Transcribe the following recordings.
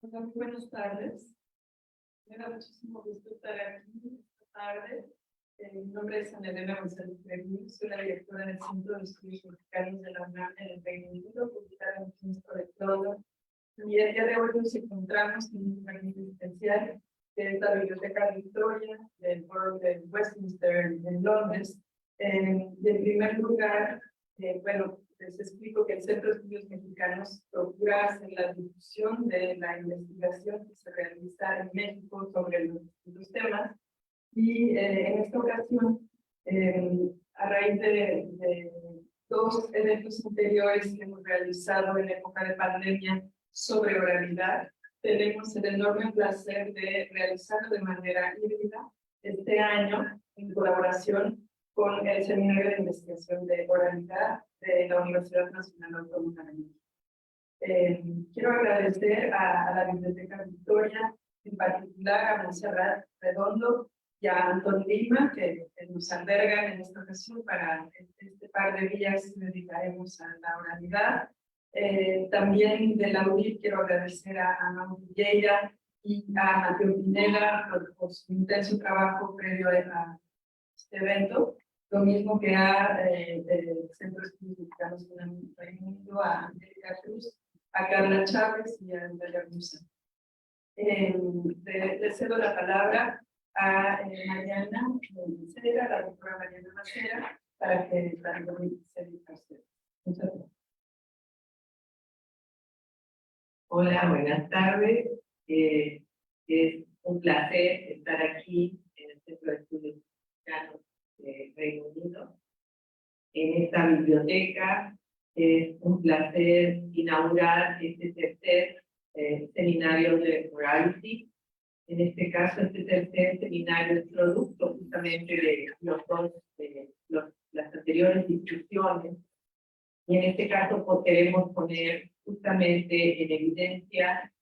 Hola, muy buenas tardes. Me da muchísimo gusto estar aquí esta tarde. Mi nombre es Ana Elena González Bermúdez, soy la directora del Centro de Estudios Mexicanos de la UNAM en el Reino Unido, ubicada en Kingston de Londres. Y el día de hoy nos encontramos en un lugar muy especial, que es la Biblioteca Victoria del Borough de Westminster en Londres. Y en primer lugar, bueno, les explico que el Centro de Estudios Mexicanos procura hacer la difusión de la investigación que se realiza en México sobre los temas. Y en esta ocasión, a raíz de dos eventos anteriores que hemos realizado en época de pandemia sobre oralidad, tenemos el enorme placer de realizarlo de manera híbrida este año en colaboración con el Seminario de Investigación de Oralidad de la Universidad Nacional Autónoma de México. Quiero agradecer a la Biblioteca Victoria, en particular a Montserrat Redondo y a Antonio Lima, que nos albergan en esta ocasión para este par de días que dedicaremos a la oralidad. También de la UNIR quiero agradecer a Manuel Villeira y a Mateo Pineda por su intenso trabajo previo a este evento. Lo mismo que a Centro de Estudios Mexicanos en el Reino Unido, a Angélica Cruz, a Carla Chávez y a Andrea Musa. Le cedo la palabra a Mariana Macera, la doctora Mariana Macera, para que la se diga usted. Muchas gracias. Hola, buenas tardes. Es un placer estar aquí en el Centro de Estudios Mexicanos de Reino Unido, en esta biblioteca. Es un placer inaugurar este tercer seminario de Orality. En este caso, este tercer seminario es producto justamente de las anteriores discusiones. Y en este caso queremos poner justamente en evidencia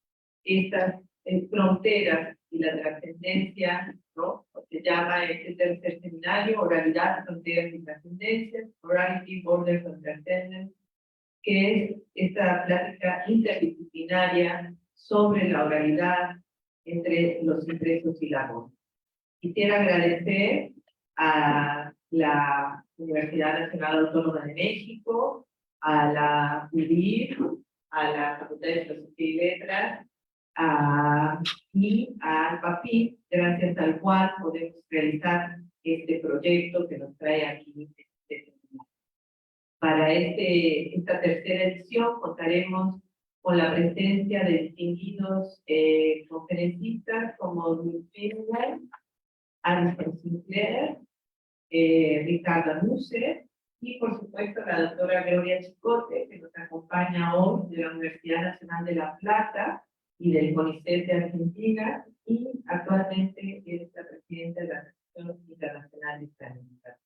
estas fronteras y la trascendencia, ¿no? Se llama este tercer seminario Oralidad, Fronteras y Trascendencias, Orality, Borders and Transcendence, que es esta plática interdisciplinaria sobre la oralidad entre los ingresos y la voz. Quisiera agradecer a la Universidad Nacional Autónoma de México, a la UDIR, a la Facultad de Filosofía y Letras, y al PAPI, gracias al cual podemos realizar este proyecto que nos trae aquí. Para esta tercera edición contaremos con la presencia de distinguidos conferencistas como Luis Finlay, Alison Sinclair, Ricardo Musser y por supuesto la doctora Gloria Chicote, que nos acompaña hoy de la Universidad Nacional de La Plata y del CONICET de Argentina, y actualmente es la presidenta de la Asociación Internacional de Estadística.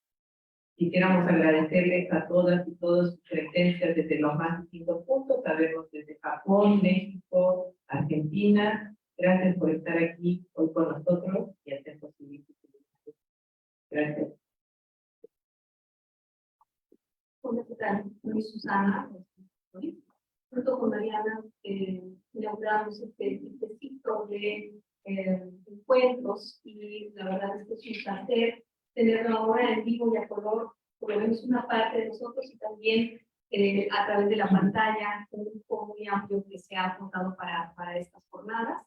Quisiéramos agradecerles a todas y todos sus presencias desde los más distintos puntos, sabemos desde Japón, México, Argentina. Gracias por estar aquí hoy con nosotros y hacer posible. Gracias. Hola, ¿qué tal? Soy Susana. Junto con Mariana inauguramos este ciclo de encuentros, y la verdad es que es un placer tenerlo ahora en vivo y a color, por lo menos una parte de nosotros, y también a través de la pantalla, un grupo muy amplio que se ha juntado para estas jornadas.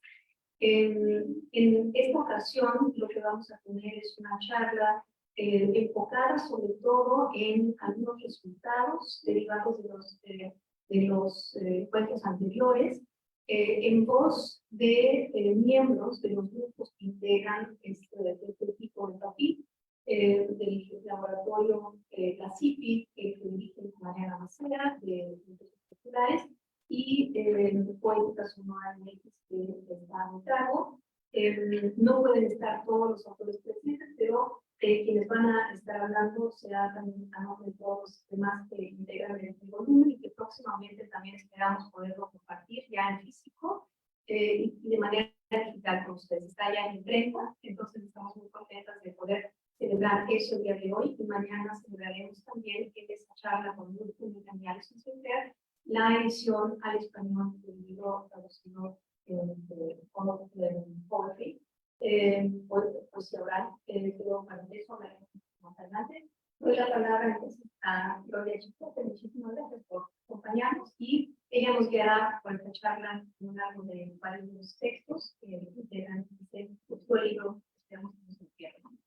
En esta ocasión lo que vamos a tener es una charla enfocada sobre todo en algunos resultados derivados de los encuentros anteriores, en voz de miembros de los grupos que integran este equipo de PAPI, del laboratorio la CIPI, que dirige Mariana Macera, de Ciencias Populares, y Poética Sonora MX, que está a mi cargo. No pueden estar todos los autores presentes, pero quienes van a estar hablando será también a nombre de todos los demás que integran el volumen, y que próximamente también esperamos poderlo compartir ya en físico y de manera digital con ustedes. Está ya en imprenta, entonces estamos muy contentas de poder celebrar eso el día de hoy, y mañana celebraremos también en esta charla con Luis Finlay y Alison Sinclair la edición al español del libro traducido poetry, poesía oral, pero bueno, de eso hablaremos más adelante. Doy la palabra entonces a Gloria Chicote. Muchísimas gracias por acompañarnos y ella nos guiará por esta charla a lo largo de varios de los textos que integran este futuro libro que esperamos que nos entiendan.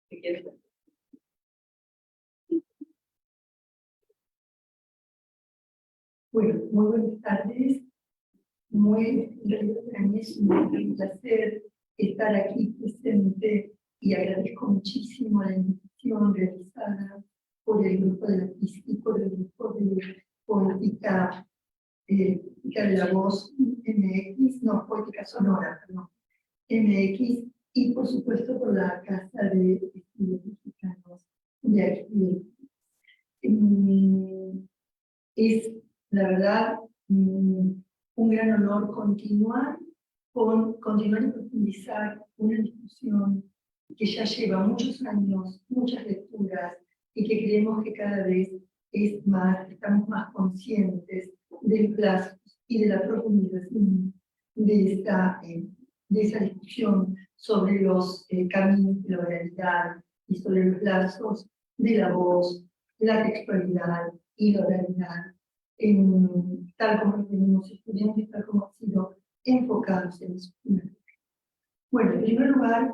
¿Qué quieres? Bueno, muy buenas tardes. Para mí es un placer estar aquí presente y agradezco muchísimo la invitación realizada por el grupo de la PIS y por el grupo de Poética de la Voz MX, no, Poética Sonora, perdón, MX, y por supuesto por la Casa de Estudios Mexicanos de aquí. Es, la verdad, un gran honor continuar y profundizar una discusión que ya lleva muchos años, muchas lecturas, y que creemos que cada vez estamos más conscientes del plazo y de la profundización de esa discusión sobre los caminos de la oralidad y sobre los lazos de la voz, la textualidad y la oralidad, tal como lo venimos estudiando y tal como ha sido enfocados en su primer. Bueno, en primer lugar,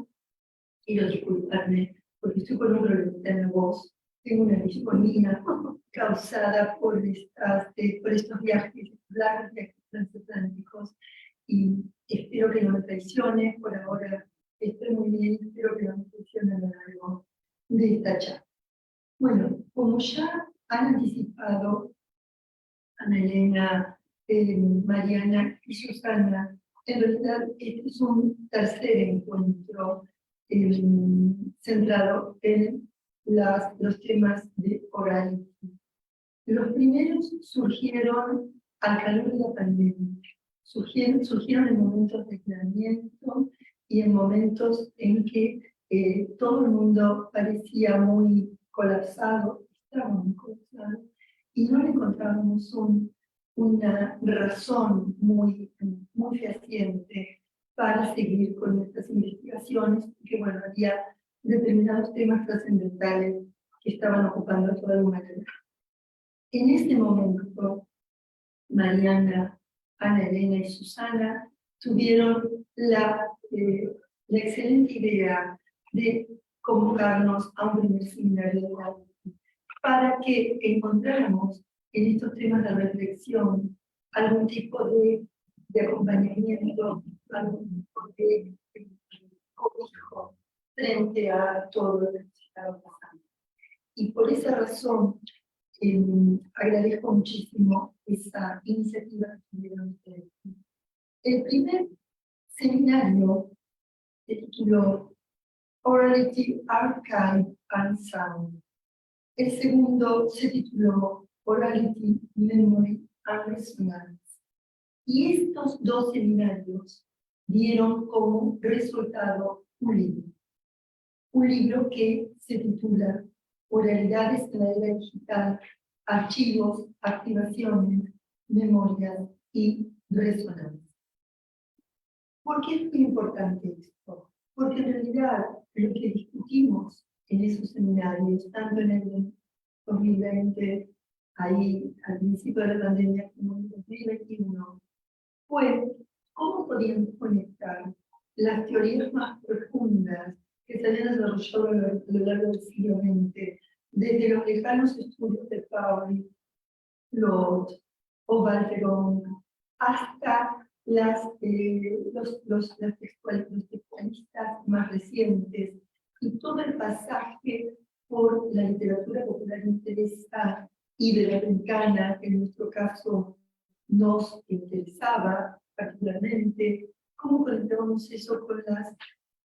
quiero disculparme porque estoy con un problema en la voz. Tengo una disfonía causada por estos viajes largos, viajes transatlánticos, y espero que no me traicione. Por ahora estoy muy bien, espero que no me traicione a lo largo de esta charla. Bueno, como ya han anticipado Ana Elena, Mariana y Susana, en realidad este es un tercer encuentro centrado en los temas de oralidad. Los primeros surgieron al calor de la pandemia, surgieron en momentos de aislamiento y en momentos en que todo el mundo parecía muy colapsado, estaba muy colapsado, y no le encontrábamos una razón muy fehaciente para seguir con nuestras investigaciones, porque bueno, había determinados temas trascendentales que estaban ocupando a toda la humanidad. En este momento, Mariana, Ana Elena y Susana tuvieron la excelente idea de convocarnos a un primer seminario de la para que encontráramos en estos temas de reflexión algún tipo de acompañamiento, algún tipo de cobijo frente a todo lo que estaba pasando. Y por esa razón agradezco muchísimo esa iniciativa que tuvieron ustedes. El primer seminario se tituló Orality, Archive and Sound. El segundo se tituló Orality, Memory and Resonance. Y estos dos seminarios dieron como resultado un libro que se titula Oralidades en la era digital, archivos, activaciones, memorias y resonancia. ¿Por qué es muy importante esto? Porque en realidad lo que discutimos en esos seminarios, tanto en el 2020, ahí al principio de la pandemia, como en el 2021, fue cómo podíamos conectar las teorías más profundas que se habían desarrollado a lo largo del siglo XX, desde los lejanos estudios de Pauli, Lott o Valterón, hasta los textualistas más recientes, y todo el pasaje por la literatura popular inglesa iberoamericana, que en nuestro caso nos interesaba particularmente, cómo conectábamos eso con las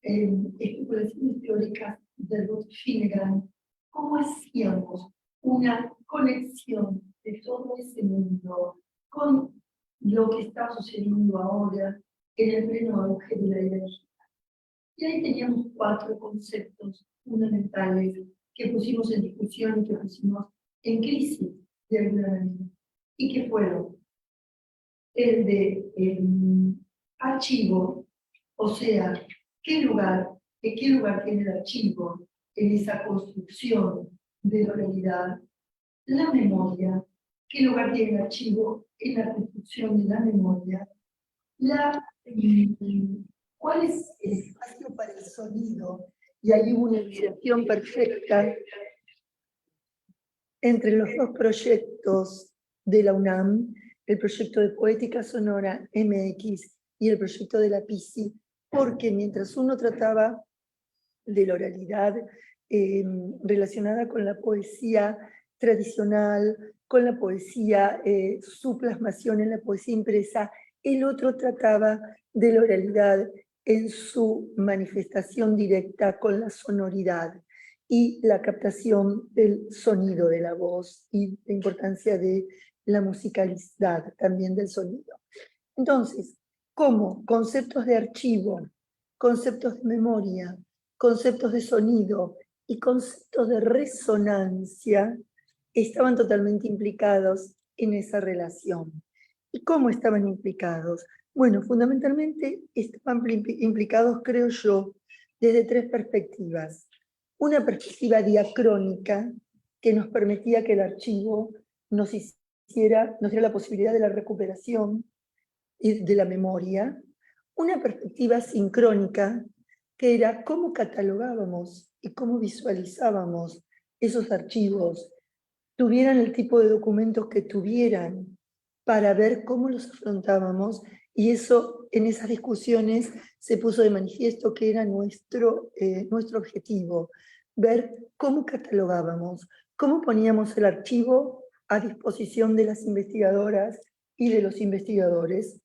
especulaciones teóricas de Ruth Finnegan, cómo hacíamos una conexión de todo ese mundo con lo que está sucediendo ahora en el pleno auge de la era digital. Y ahí teníamos 4 conceptos fundamentales que pusimos en discusión y que pusimos en crisis de alguna manera, y que fueron el de archivo, o sea, ¿qué lugar tiene el archivo en esa construcción de la realidad? La memoria, ¿qué lugar tiene el archivo en la construcción de la memoria? ¿Cuál es el espacio para el sonido? Y ahí hubo una ilustración perfecta entre los 2 proyectos de la UNAM, el proyecto de Poética Sonora MX y el proyecto de la PISI, porque mientras uno trataba de la oralidad relacionada con la poesía tradicional, con la poesía, su plasmación en la poesía impresa, el otro trataba de la oralidad en su manifestación directa con la sonoridad y la captación del sonido de la voz y la importancia de la musicalidad también del sonido. Entonces, ¿cómo? Conceptos de archivo, conceptos de memoria, conceptos de sonido y conceptos de resonancia estaban totalmente implicados en esa relación. ¿Y cómo estaban implicados? Bueno, fundamentalmente estaban implicados, creo yo, desde 3 perspectivas. Una perspectiva diacrónica que nos permitía que el archivo nos diera la posibilidad de la recuperación y de la memoria. Una perspectiva sincrónica que era cómo catalogábamos y cómo visualizábamos esos archivos, tuvieran el tipo de documentos que tuvieran, para ver cómo los afrontábamos, y eso en esas discusiones se puso de manifiesto que era nuestro objetivo, ver cómo catalogábamos, cómo poníamos el archivo a disposición de las investigadoras y de los investigadores.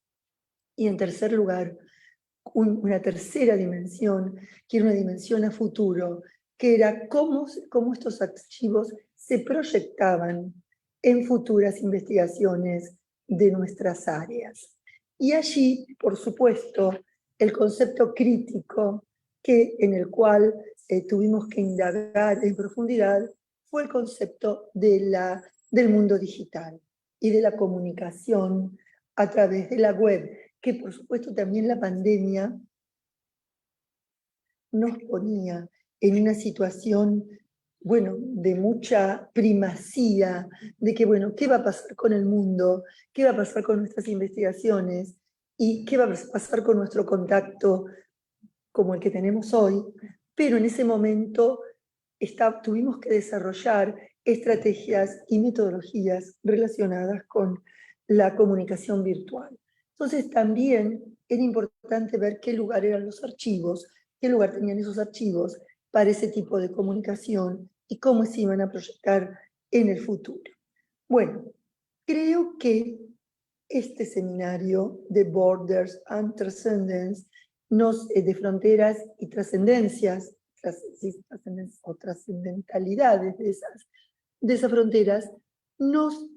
Y en tercer lugar, una tercera dimensión, que era una dimensión a futuro, que era cómo estos archivos se proyectaban en futuras investigaciones de nuestras áreas. Y allí, por supuesto, el concepto crítico en el cual tuvimos que indagar en profundidad fue el concepto del mundo digital y de la comunicación a través de la web, que por supuesto también la pandemia nos ponía en una situación, bueno, de mucha primacía, de que, bueno, ¿qué va a pasar con el mundo? ¿Qué va a pasar con nuestras investigaciones? ¿Y qué va a pasar con nuestro contacto como el que tenemos hoy? Pero en ese momento tuvimos que desarrollar estrategias y metodologías relacionadas con la comunicación virtual. Entonces también era importante ver qué lugar eran los archivos, qué lugar tenían esos archivos para ese tipo de comunicación y cómo se iban a proyectar en el futuro. Bueno, creo que este seminario de Borders and Transcendence, de fronteras y trascendencias, o trascendentalidades de esas fronteras, nos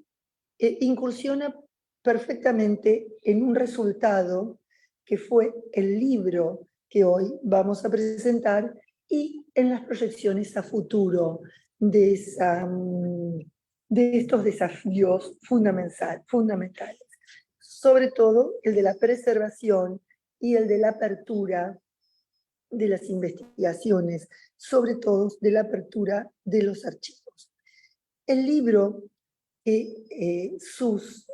incursiona perfectamente en un resultado que fue el libro que hoy vamos a presentar y en las proyecciones a futuro de estos desafíos fundamentales. Sobre todo el de la preservación y el de la apertura de las investigaciones, sobre todo de la apertura de los archivos. El libro, sus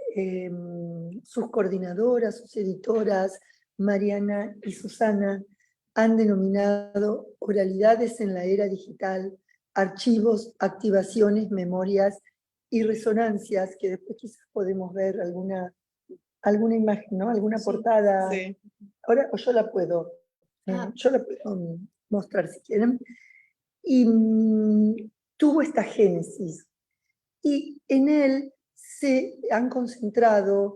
coordinadoras, sus editoras, Mariana y Susana, han denominado Oralidades en la Era Digital, Archivos, Activaciones, Memorias y Resonancias, que después quizás podemos ver alguna imagen, ¿no? Alguna portada. Sí. Ahora, o yo la puedo mostrar si quieren. Y tuvo esta génesis. Y en él se han concentrado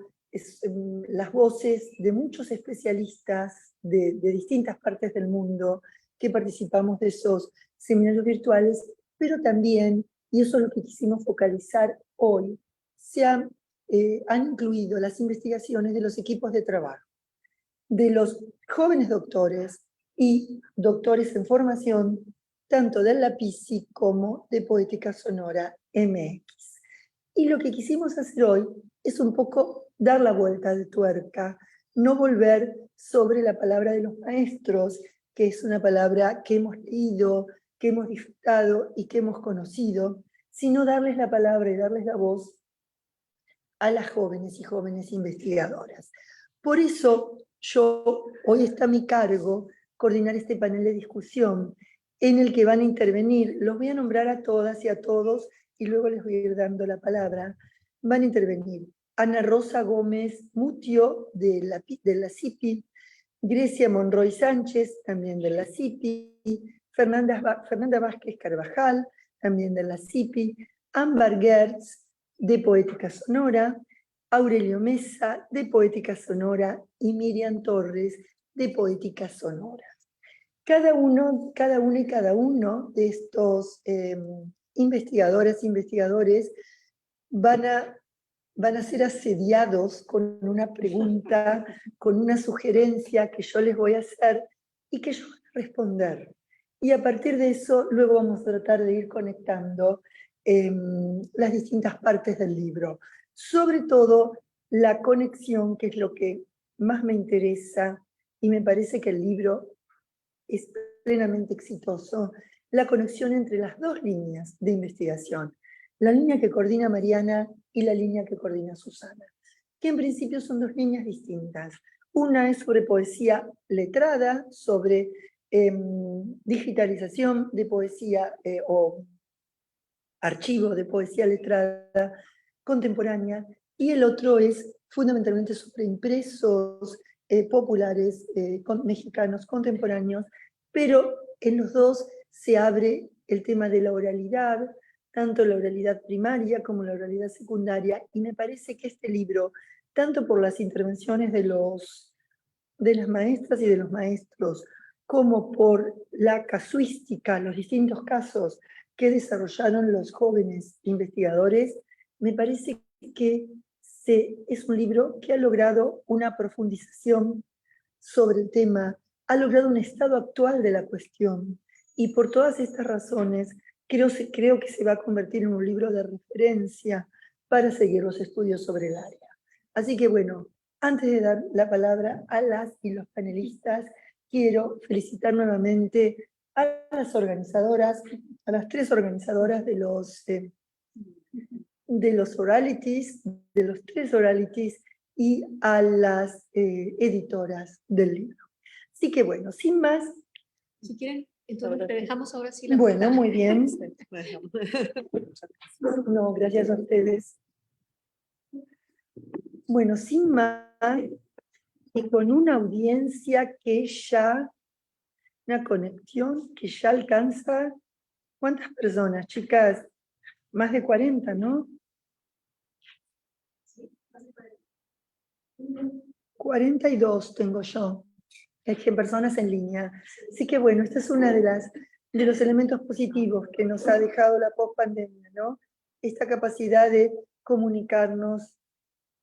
las voces de muchos especialistas de distintas partes del mundo que participamos de esos seminarios virtuales, pero también, y eso es lo que quisimos focalizar hoy, han incluido las investigaciones de los equipos de trabajo, de los jóvenes doctores y doctores en formación, tanto del LAPISI como de Poética Sonora MX. Y lo que quisimos hacer hoy es un poco dar la vuelta de tuerca, no volver sobre la palabra de los maestros, que es una palabra que hemos leído, que hemos disfrutado y que hemos conocido, sino darles la palabra y darles la voz a las jóvenes y jóvenes investigadoras. Por eso hoy está a mi cargo coordinar este panel de discusión en el que van a intervenir, los voy a nombrar a todas y a todos y luego les voy a ir dando la palabra. Van a intervenir Ana Rosa Gómez Mutio de la CIPI, Grecia Monroy Sánchez, también de la CIPI, Fernanda Vázquez Carvajal, también de la CIPI, Ámbar Gertz, de Poética Sonora, Aurelio Mesa, de Poética Sonora, y Miriam Torres, de Poética Sonora. Cada uno de estos investigadoras e investigadores van a ser asediados con una pregunta, con una sugerencia que yo les voy a hacer y que yo voy a responder. Y a partir de eso, luego vamos a tratar de ir conectando las distintas partes del libro. Sobre todo, la conexión, que es lo que más me interesa, y me parece que el libro es plenamente exitoso, la conexión entre las dos líneas de investigación. La línea que coordina Mariana y la línea que coordina Susana, que en principio son dos líneas distintas. Una es sobre poesía letrada, sobre digitalización de poesía o archivo de poesía letrada contemporánea, y el otro es fundamentalmente sobre impresos populares mexicanos contemporáneos, pero en los dos se abre el tema de la oralidad, tanto la oralidad primaria como la oralidad secundaria, y me parece que este libro, tanto por las intervenciones de las maestras y de los maestros, como por la casuística, los distintos casos que desarrollaron los jóvenes investigadores, me parece que es un libro que ha logrado una profundización sobre el tema, ha logrado un estado actual de la cuestión, y por todas estas razones creo que se va a convertir en un libro de referencia para seguir los estudios sobre el área. Así que bueno, antes de dar la palabra a las y los panelistas, quiero felicitar nuevamente a las organizadoras, a las tres organizadoras de los oralities, de los tres oralities, y a las editoras del libro. Así que bueno, sin más. Si quieren, entonces te dejamos ahora sí la Bueno, muy bien. No, gracias a ustedes. Bueno, sin más, y con una audiencia que ya, una conexión que ya alcanza, ¿cuántas personas, chicas? Más de 40, ¿no? 42 tengo yo, es que personas en línea. Así que bueno, este es uno de los elementos positivos que nos ha dejado la post-pandemia, ¿no? Esta capacidad de comunicarnos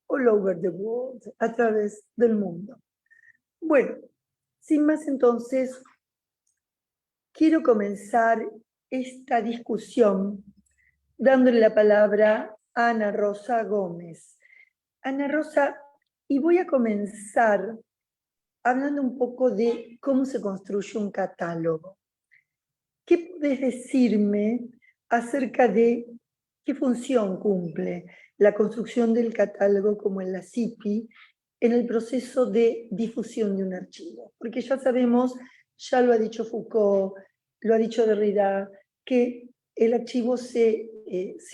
all over the world, a través del mundo. Bueno, sin más entonces, quiero comenzar esta discusión dándole la palabra a Ana Rosa Gómez. Ana Rosa, y voy a comenzar hablando un poco de cómo se construye un catálogo. ¿Qué podés decirme acerca de qué función cumple la construcción del catálogo como en la CIPI en el proceso de difusión de un archivo? Porque ya sabemos, ya lo ha dicho Foucault, lo ha dicho Derrida, que el archivo se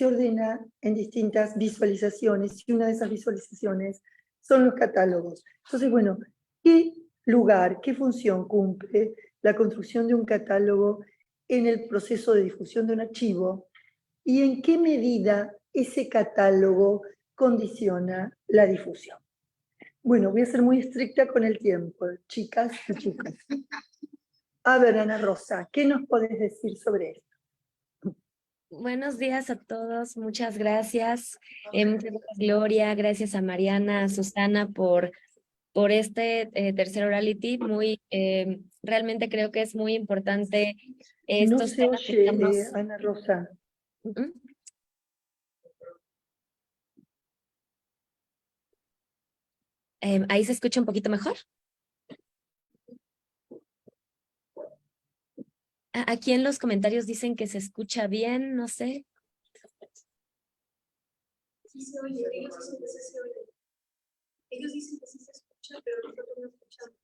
ordena en distintas visualizaciones, y una de esas visualizaciones son los catálogos. Entonces, bueno, ¿qué lugar, qué función cumple la construcción de un catálogo en el proceso de difusión de un archivo, y en qué medida ese catálogo condiciona la difusión? Bueno, voy a ser muy estricta con el tiempo, chicas y chicos. A ver, Ana Rosa, ¿qué nos podés decir sobre esto? Buenos días a todos, muchas gracias. Muchas gracias, Gloria, gracias a Mariana, a Susana por este tercer orality. Realmente creo que es muy importante No estos se temas que oye, estamos. Ana Rosa. Ujú. Ahí se escucha un poquito mejor. Aquí en los comentarios dicen que se escucha bien, no sé. Sí se oye, ellos dicen que sí se oye. Ellos dicen que sí se escucha, pero nosotros no escuchamos.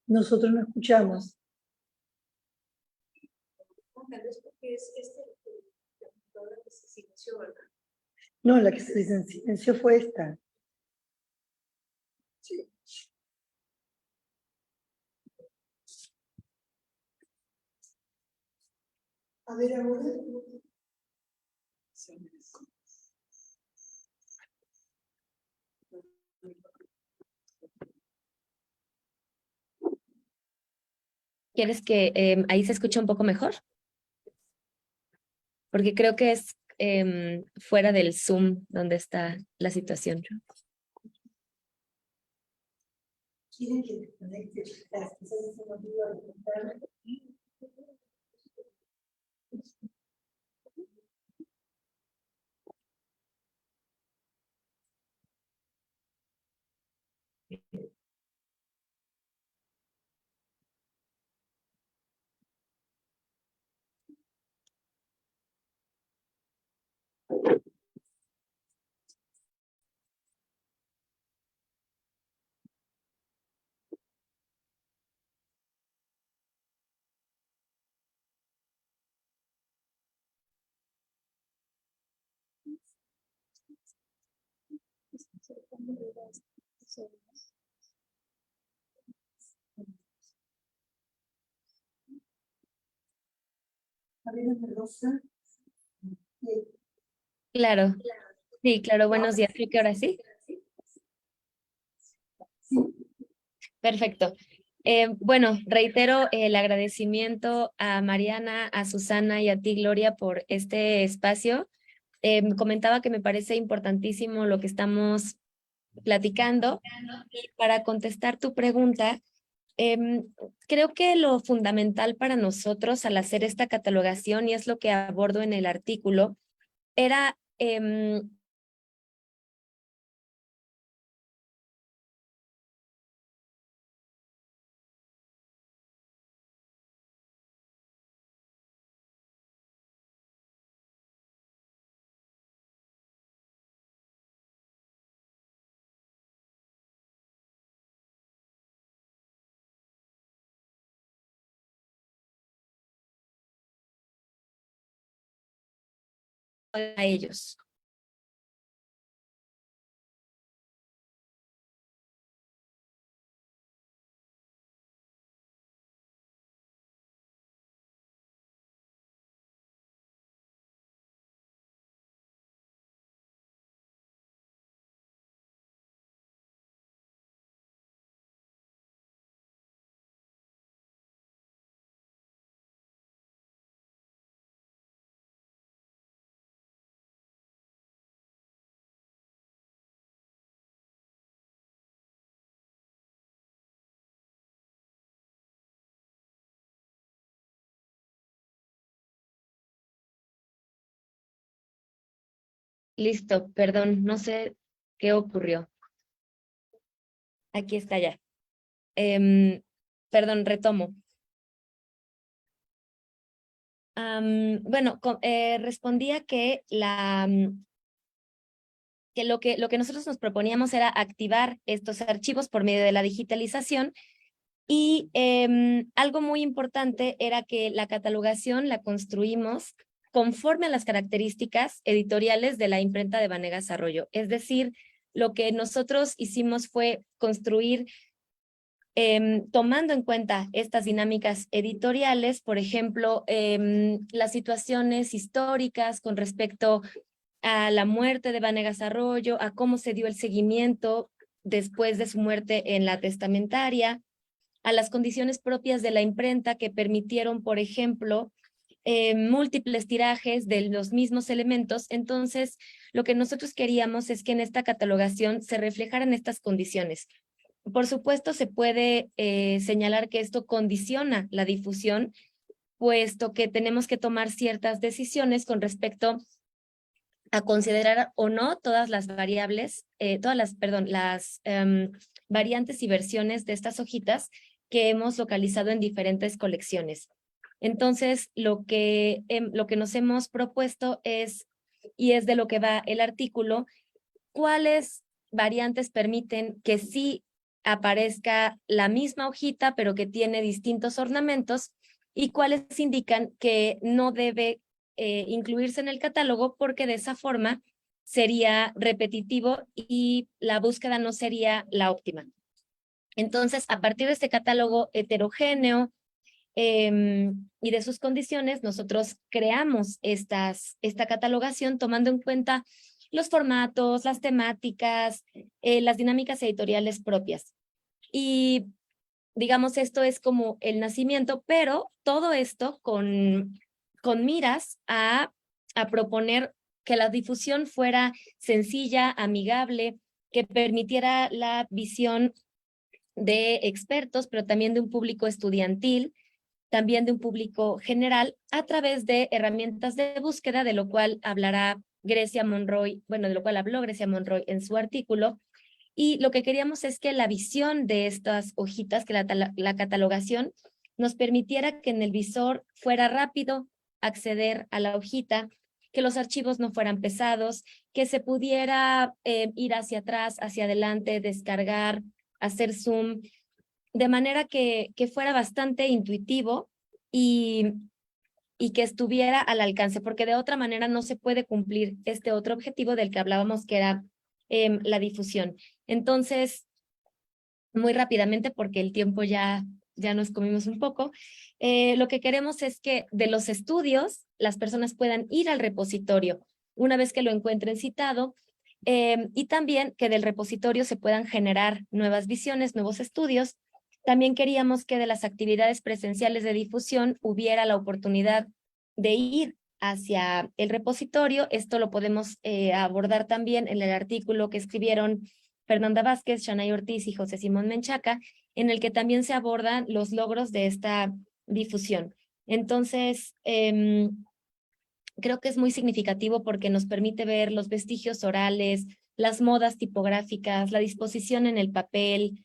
Nosotros no escuchamos. Tal vez porque es la computadora que se silenció, ¿verdad? No, la que se silenció fue esta. A ver, ahora. ¿Quieres que ahí se escuche un poco mejor? Porque creo que es fuera del Zoom donde está la situación. ¿Quieren que desconecte las cosas de ese motivo de contar? A ver, Ana Rosa. Claro, sí, claro, buenos días. Creo que ahora sí. Perfecto. Bueno, reitero el agradecimiento a Mariana, a Susana y a ti, Gloria, por este espacio. Comentaba que me parece importantísimo lo que estamos platicando. Y para contestar tu pregunta, creo que lo fundamental para nosotros al hacer esta catalogación, y es lo que abordo en el artículo, era a ellos. Listo, perdón, no sé qué ocurrió. Aquí está ya. Perdón, retomo. Bueno, respondía que lo que nosotros nos proponíamos era activar estos archivos por medio de la digitalización y algo muy importante era que la catalogación la construimos conforme a las características editoriales de la imprenta de Vanegas Arroyo. Es decir, lo que nosotros hicimos fue construir tomando en cuenta estas dinámicas editoriales, por ejemplo, las situaciones históricas con respecto a la muerte de Vanegas Arroyo, a cómo se dio el seguimiento después de su muerte en la testamentaria, a las condiciones propias de la imprenta que permitieron, por ejemplo, múltiples tirajes de los mismos elementos. Entonces, lo que nosotros queríamos es que en esta catalogación se reflejaran estas condiciones. Por supuesto, se puede señalar que esto condiciona la difusión, puesto que tenemos que tomar ciertas decisiones con respecto a considerar o no todas las variables, las variantes y versiones de estas hojitas que hemos localizado en diferentes colecciones. Entonces, lo que nos hemos propuesto es, y es de lo que va el artículo, cuáles variantes permiten que sí aparezca la misma hojita, pero que tiene distintos ornamentos, y cuáles indican que no debe incluirse en el catálogo porque de esa forma sería repetitivo y la búsqueda no sería la óptima. Entonces, a partir de este catálogo heterogéneo y de sus condiciones, nosotros creamos esta catalogación tomando en cuenta los formatos, las temáticas, las dinámicas editoriales propias. Y digamos, esto es como el nacimiento, pero todo esto con miras a proponer que la difusión fuera sencilla, amigable, que permitiera la visión de expertos, pero también de un público estudiantil, también de un público general, a través de herramientas de búsqueda, de lo cual hablará Grecia Monroy, bueno, de lo cual habló Grecia Monroy en su artículo. Y lo que queríamos es que la visión de estas hojitas, que la catalogación, nos permitiera que en el visor fuera rápido acceder a la hojita, que los archivos no fueran pesados, que se pudiera ir hacia atrás, hacia adelante, descargar, hacer zoom, de manera que fuera bastante intuitivo y que estuviera al alcance, porque de otra manera no se puede cumplir este otro objetivo del que hablábamos, que era la difusión. Entonces, muy rápidamente, porque el tiempo ya nos comimos un poco, lo que queremos es que de los estudios las personas puedan ir al repositorio una vez que lo encuentren citado, y también que del repositorio se puedan generar nuevas visiones, nuevos estudios. También queríamos que de las actividades presenciales de difusión hubiera la oportunidad de ir hacia el repositorio. Esto lo podemos abordar también en el artículo que escribieron Fernanda Vázquez, Shanay Ortiz y José Simón Menchaca, en el que también se abordan los logros de esta difusión. Entonces, creo que es muy significativo porque nos permite ver los vestigios orales, las modas tipográficas, la disposición en el papel,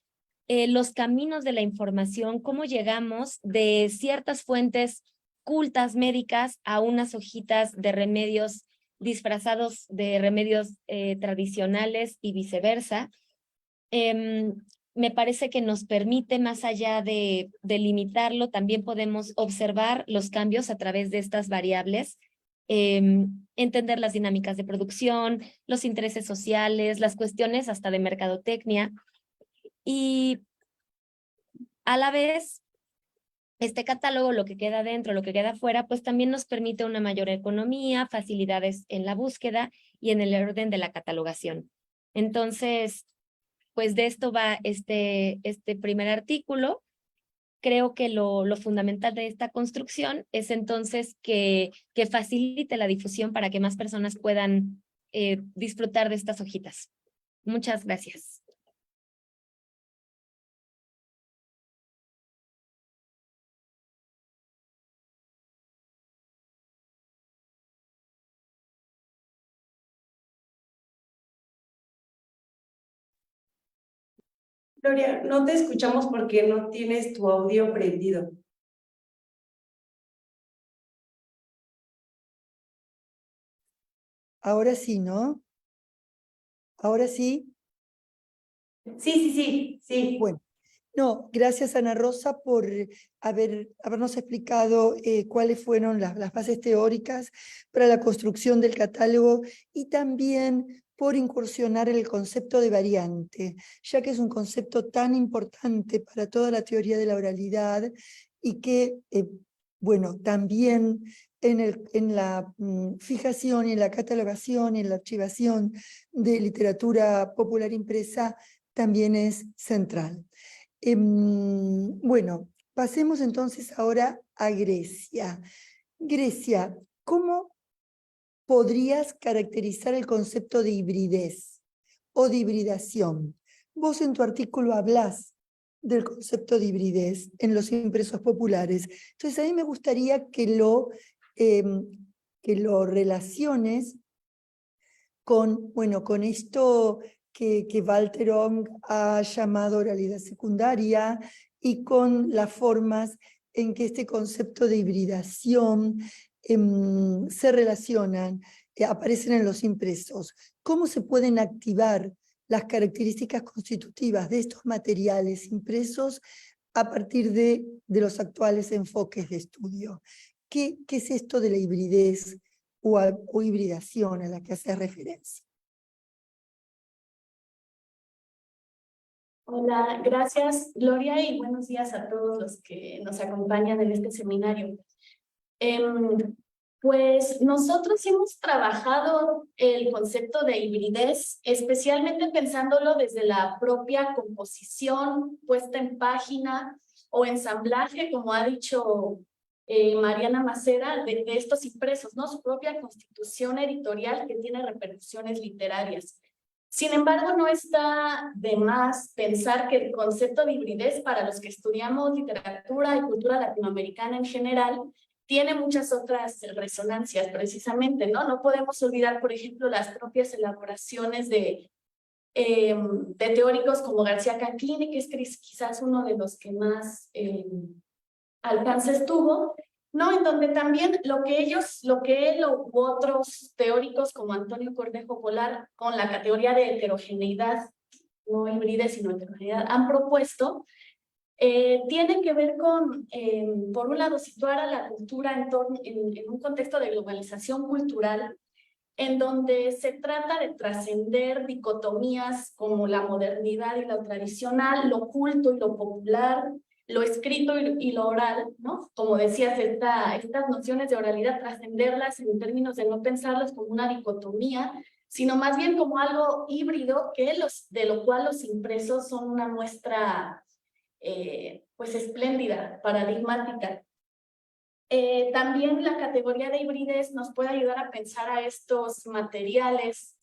los caminos de la información, cómo llegamos de ciertas fuentes cultas médicas a unas hojitas de remedios disfrazados de remedios tradicionales y viceversa. Me parece que nos permite, más allá de limitarlo, también podemos observar los cambios a través de estas variables, entender las dinámicas de producción, los intereses sociales, las cuestiones hasta de mercadotecnia. Y a la vez, este catálogo, lo que queda dentro, lo que queda afuera, pues también nos permite una mayor economía, facilidades en la búsqueda y en el orden de la catalogación. Entonces, pues de esto va este primer artículo. Creo que lo fundamental de esta construcción es entonces que facilite la difusión para que más personas puedan disfrutar de estas hojitas. Muchas gracias. Gloria, no te escuchamos porque no tienes tu audio prendido. Ahora sí, ¿no? Ahora sí. Sí. Bueno, no, gracias Ana Rosa por habernos explicado cuáles fueron las bases teóricas para la construcción del catálogo y también por incursionar en el concepto de variante, ya que es un concepto tan importante para toda la teoría de la oralidad y que, bueno, también en la fijación y en la catalogación y en la archivación de literatura popular impresa también es central. Bueno, pasemos entonces ahora a Grecia. Grecia, ¿cómo podrías caracterizar el concepto de hibridez o de hibridación? Vos en tu artículo hablás del concepto de hibridez en los impresos populares. Entonces a mí me gustaría que lo relaciones con, bueno, con esto que Walter Ong ha llamado oralidad secundaria y con las formas en que este concepto de hibridación se relacionan, aparecen en los impresos. ¿Cómo se pueden activar las características constitutivas de estos materiales impresos a partir de los actuales enfoques de estudio? ¿Qué es esto de la hibridez o hibridación a la que hace referencia? Hola, gracias Gloria y buenos días a todos los que nos acompañan en este seminario. Pues nosotros hemos trabajado el concepto de hibridez, especialmente pensándolo desde la propia composición, puesta en página o ensamblaje, como ha dicho Mariana Macera, de estos impresos, ¿no? Su propia constitución editorial que tiene repercusiones literarias. Sin embargo, no está de más pensar que el concepto de hibridez para los que estudiamos literatura y cultura latinoamericana en general tiene muchas otras resonancias precisamente, ¿no? No podemos olvidar, por ejemplo, las propias elaboraciones de teóricos como García Caccini, que es quizás uno de los que más alcances tuvo, ¿no? En donde también lo que él u otros teóricos como Antonio Cornejo Polar, con la categoría de heterogeneidad, no hibridez, sino heterogeneidad, han propuesto, tiene que ver con, por un lado, situar a la cultura en un contexto de globalización cultural, en donde se trata de trascender dicotomías como la modernidad y lo tradicional, lo culto y lo popular, lo escrito y lo oral, ¿no? Como decías, estas nociones de oralidad, trascenderlas en términos de no pensarlas como una dicotomía, sino más bien como algo híbrido, de lo cual los impresos son una muestra pues espléndida, paradigmática. También la categoría de hibridez nos puede ayudar a pensar a estos materiales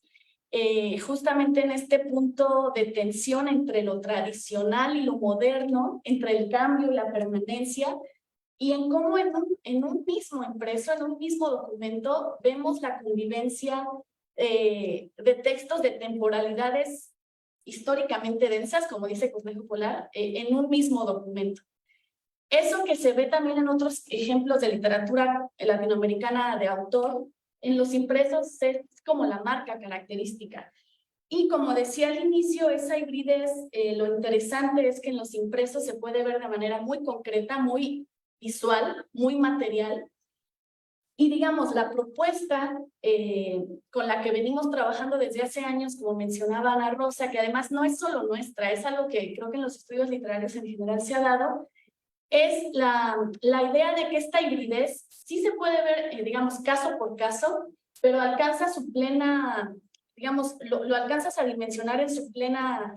justamente en este punto de tensión entre lo tradicional y lo moderno, entre el cambio y la permanencia, y en cómo en un mismo impreso, en un mismo documento, vemos la convivencia de textos de temporalidades históricamente densas, como dice Cornejo Polar, en un mismo documento. Eso que se ve también en otros ejemplos de literatura latinoamericana de autor, en los impresos es como la marca característica. Y como decía al inicio, esa hibridez, lo interesante es que en los impresos se puede ver de manera muy concreta, muy visual, muy material. Y digamos, la propuesta con la que venimos trabajando desde hace años, como mencionaba Ana Rosa, que además no es solo nuestra, es algo que creo que en los estudios literarios en general se ha dado, es la idea de que esta hibridez sí se puede ver, digamos, caso por caso, pero alcanza su plena, digamos, lo alcanzas a dimensionar en su plena,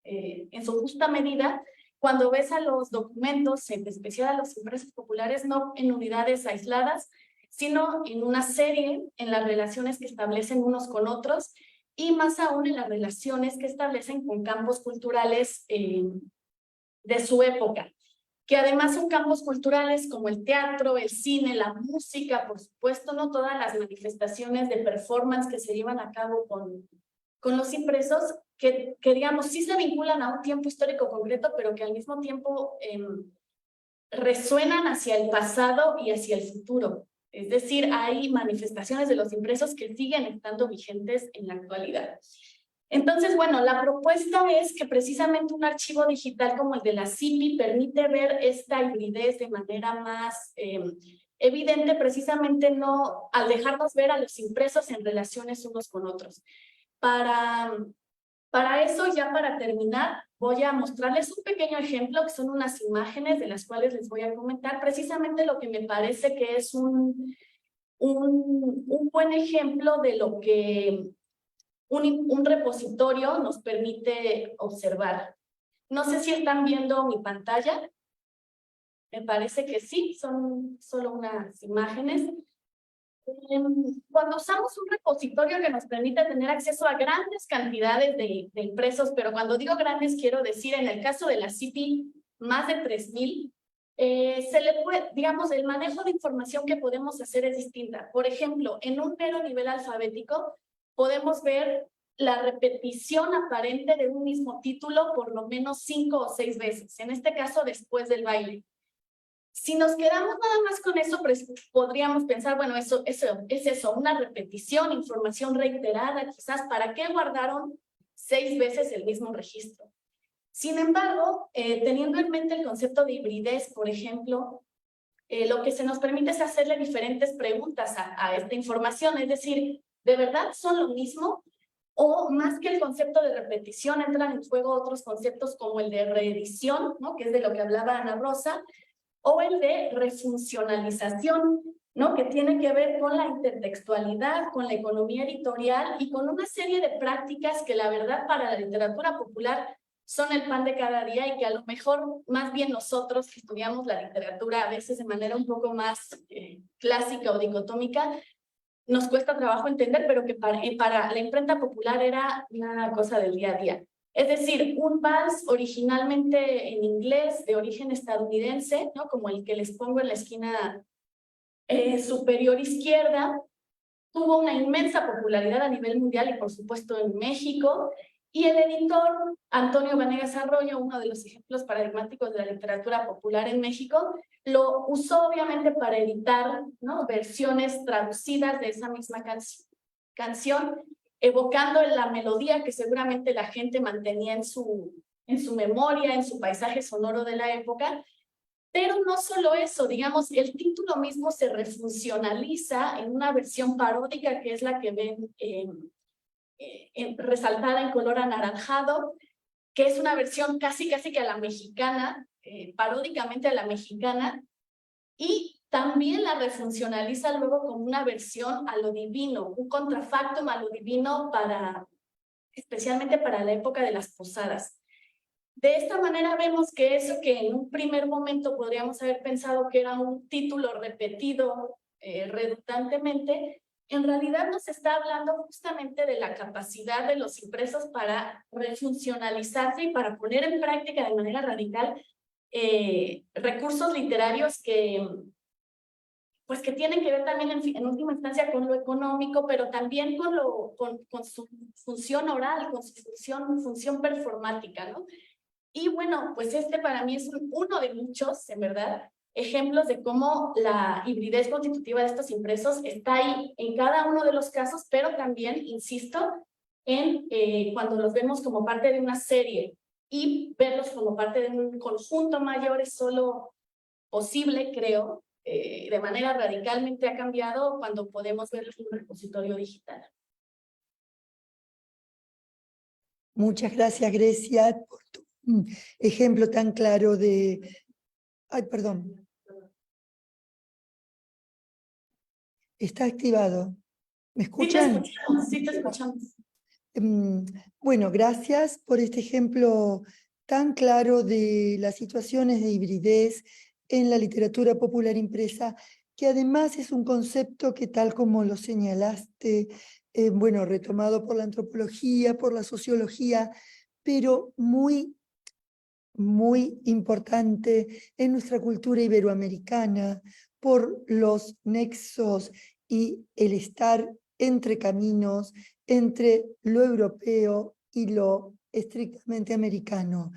en su justa medida, cuando ves a los documentos, en especial a los impresos populares, no en unidades aisladas, sino en una serie, en las relaciones que establecen unos con otros, y más aún en las relaciones que establecen con campos culturales de su época, que además son campos culturales como el teatro, el cine, la música, por supuesto, no todas las manifestaciones de performance que se llevan a cabo con los impresos, que digamos, sí se vinculan a un tiempo histórico concreto, pero que al mismo tiempo resuenan hacia el pasado y hacia el futuro. Es decir, hay manifestaciones de los impresos que siguen estando vigentes en la actualidad. Entonces, bueno, la propuesta es que precisamente un archivo digital como el de la CIPI permite ver esta hibridez de manera más evidente, precisamente no al dejarnos ver a los impresos en relaciones unos con otros. Para eso, ya para terminar, voy a mostrarles un pequeño ejemplo, que son unas imágenes de las cuales les voy a comentar precisamente lo que me parece que es un buen ejemplo de lo que un repositorio nos permite observar. No sé si están viendo mi pantalla. Me parece que sí, son solo unas imágenes. Cuando usamos un repositorio que nos permite tener acceso a grandes cantidades de impresos, pero cuando digo grandes quiero decir en el caso de la CIPI más de 3000, se le puede, digamos, el manejo de información que podemos hacer es distinta. Por ejemplo, en un mero nivel alfabético podemos ver la repetición aparente de un mismo título por lo menos 5 o 6 veces, en este caso después del baile. Si nos quedamos nada más con eso, pues podríamos pensar, bueno, eso es eso, una repetición, información reiterada, quizás, ¿para qué guardaron 6 veces el mismo registro? Sin embargo, teniendo en mente el concepto de hibridez, por ejemplo, lo que se nos permite es hacerle diferentes preguntas a esta información, es decir, ¿de verdad son lo mismo? O más que el concepto de repetición, entran en juego otros conceptos como el de reedición, ¿no? Que es de lo que hablaba Ana Rosa, o el de refuncionalización, ¿no? Que tiene que ver con la intertextualidad, con la economía editorial y con una serie de prácticas que la verdad para la literatura popular son el pan de cada día y que a lo mejor más bien nosotros que estudiamos la literatura a veces de manera un poco más clásica o dicotómica, nos cuesta trabajo entender, pero que para la imprenta popular era una cosa del día a día. Es decir, un vals originalmente en inglés, de origen estadounidense, ¿no? Como el que les pongo en la esquina superior izquierda, tuvo una inmensa popularidad a nivel mundial y por supuesto en México, y el editor Antonio Vanegas Arroyo, uno de los ejemplos paradigmáticos de la literatura popular en México, lo usó obviamente para editar, ¿no? Versiones traducidas de esa misma canción, evocando la melodía que seguramente la gente mantenía en su memoria, en su paisaje sonoro de la época. Pero no solo eso, digamos, el título mismo se refuncionaliza en una versión paródica que es la que ven resaltada en color anaranjado, que es una versión casi que a la mexicana, paródicamente a la mexicana, y también la refuncionaliza luego como una versión a lo divino, un contrafactum a lo divino especialmente para la época de las posadas. De esta manera vemos que eso que en un primer momento podríamos haber pensado que era un título repetido redundantemente, en realidad nos está hablando justamente de la capacidad de los impresos para refuncionalizarse y para poner en práctica de manera radical recursos literarios que tienen que ver también en última instancia con lo económico, pero también con su función oral, con su función performática, ¿no? Y bueno, pues para mí es uno de muchos, en verdad, ejemplos de cómo la hibridez constitutiva de estos impresos está ahí en cada uno de los casos, pero también, insisto, cuando los vemos como parte de una serie y verlos como parte de un conjunto mayor es solo posible, creo, de manera radicalmente ha cambiado cuando podemos verlos en un repositorio digital. Muchas gracias, Grecia, por tu ejemplo tan claro de... Ay, perdón. Está activado. ¿Me escuchan? Sí, te escuchamos. Bueno, gracias por este ejemplo tan claro de las situaciones de hibridez en la literatura popular impresa, que además es un concepto que, tal como lo señalaste, bueno, retomado por la antropología, por la sociología, pero muy importante en nuestra cultura iberoamericana, por los nexos y el estar entre caminos, entre lo europeo y lo estrictamente americano.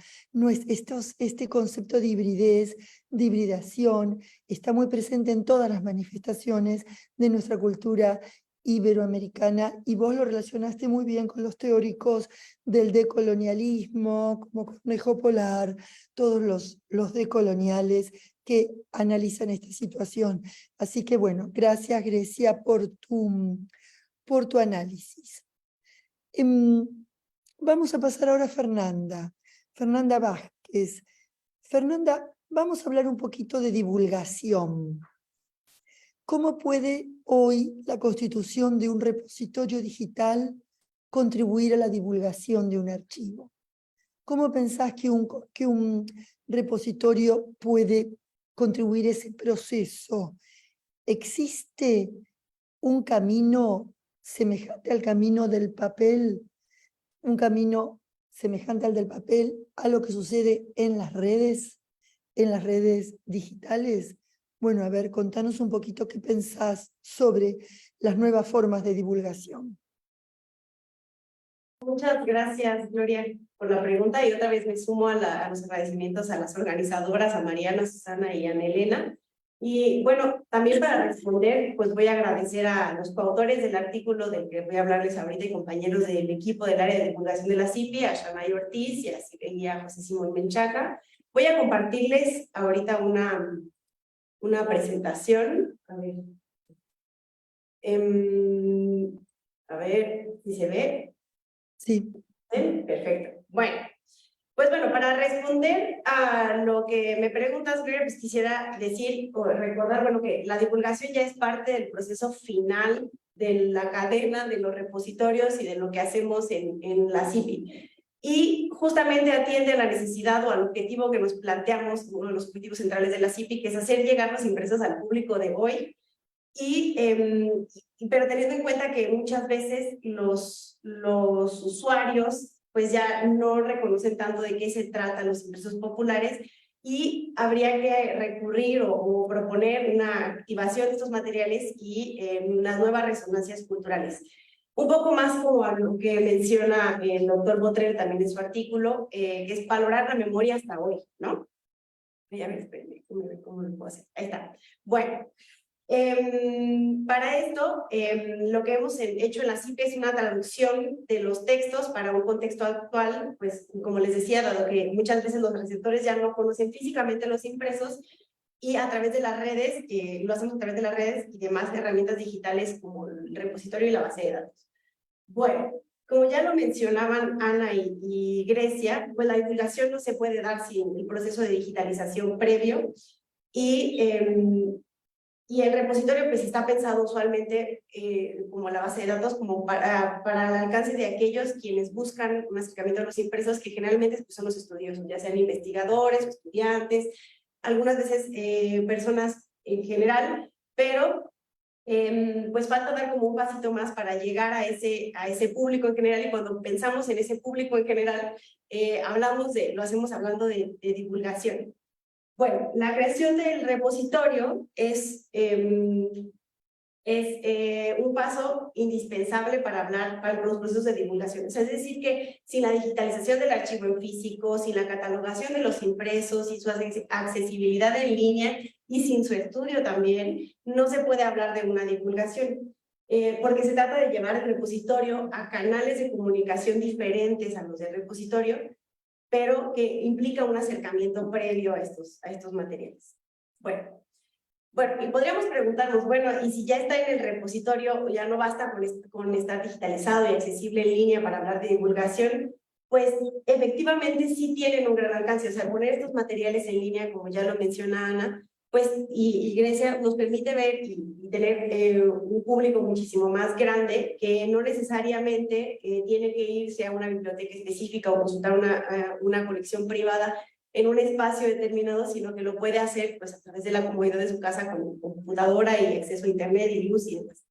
Este concepto de hibridez, de hibridación, está muy presente en todas las manifestaciones de nuestra cultura iberoamericana, y vos lo relacionaste muy bien con los teóricos del decolonialismo, como Cornejo Polar, todos los decoloniales que analizan esta situación. Así que bueno, gracias, Grecia, por tu análisis. Vamos a pasar ahora a Fernanda Vázquez. Fernanda, vamos a hablar un poquito de divulgación. ¿Cómo puede hoy la constitución de un repositorio digital contribuir a la divulgación de un archivo? ¿Cómo pensás que un repositorio puede contribuir a ese proceso. ¿Existe un camino semejante al camino del papel, un camino semejante al del papel, a lo que sucede en las redes digitales? Bueno, a ver, contanos un poquito qué pensás sobre las nuevas formas de divulgación. Muchas gracias, Gloria, por la pregunta, y otra vez me sumo a los agradecimientos a las organizadoras, a Mariana, Susana y Ana Elena. Y bueno, también para responder, pues voy a agradecer a los coautores del artículo del que voy a hablarles ahorita y compañeros del equipo del área de divulgación de la CIPI, a Shanay Ortiz y a José Simón Menchaca. Voy a compartirles ahorita una presentación. A ver si se ve. Sí. ¿Sí? Perfecto. Bueno, pues bueno, para responder a lo que me preguntas, Gloria, pues quisiera decir o recordar, bueno, que la divulgación ya es parte del proceso final de la cadena de los repositorios y de lo que hacemos en la CIPI. Y justamente atiende a la necesidad o al objetivo que nos planteamos, uno de los objetivos centrales de la CIPI, que es hacer llegar los impresos al público de hoy, pero teniendo en cuenta que muchas veces los usuarios pues ya no reconocen tanto de qué se tratan los impresos populares, y habría que recurrir o proponer una activación de estos materiales y unas nuevas resonancias culturales. Un poco más como a lo que menciona el doctor Botrel también en su artículo, que es valorar la memoria hasta hoy, ¿no? Ya ver, espérenme, ¿cómo lo puedo hacer? Ahí está. Bueno, para esto, lo que hemos hecho en la CIPI es una traducción de los textos para un contexto actual, pues como les decía, dado que muchas veces los receptores ya no conocen físicamente los impresos, y a través de las redes, lo hacemos a través de las redes y demás herramientas digitales como el repositorio y la base de datos. Bueno, como ya lo mencionaban Ana y Grecia, pues la divulgación no se puede dar sin el proceso de digitalización previo, y el repositorio pues está pensado usualmente como la base de datos, como para el alcance de aquellos quienes buscan un acercamiento a los impresos, que generalmente pues, son los estudiosos, ya sean investigadores o estudiantes, algunas veces personas en general, pero pues falta dar como un pasito más para llegar a ese público en general, y cuando pensamos en ese público en general, lo hacemos hablando de divulgación. Bueno, la creación del repositorio es un paso indispensable para los procesos de divulgación. O sea, es decir, que sin la digitalización del archivo en físico, sin la catalogación de los impresos y su accesibilidad en línea, y sin su estudio también, no se puede hablar de una divulgación. Porque se trata de llevar el repositorio a canales de comunicación diferentes a los del repositorio, pero que implica un acercamiento previo a estos materiales. Bueno, y podríamos preguntarnos, bueno, y si ya está en el repositorio, ya no basta con estar digitalizado y accesible en línea para hablar de divulgación, pues efectivamente sí tienen un gran alcance. O sea, poner estos materiales en línea, como ya lo menciona Ana, pues, y Grecia, nos permite ver y tener un público muchísimo más grande, que no necesariamente tiene que irse a una biblioteca específica o consultar una colección privada en un espacio determinado, sino que lo puede hacer pues, a través de la comodidad de su casa con computadora y acceso a internet y luz y demás.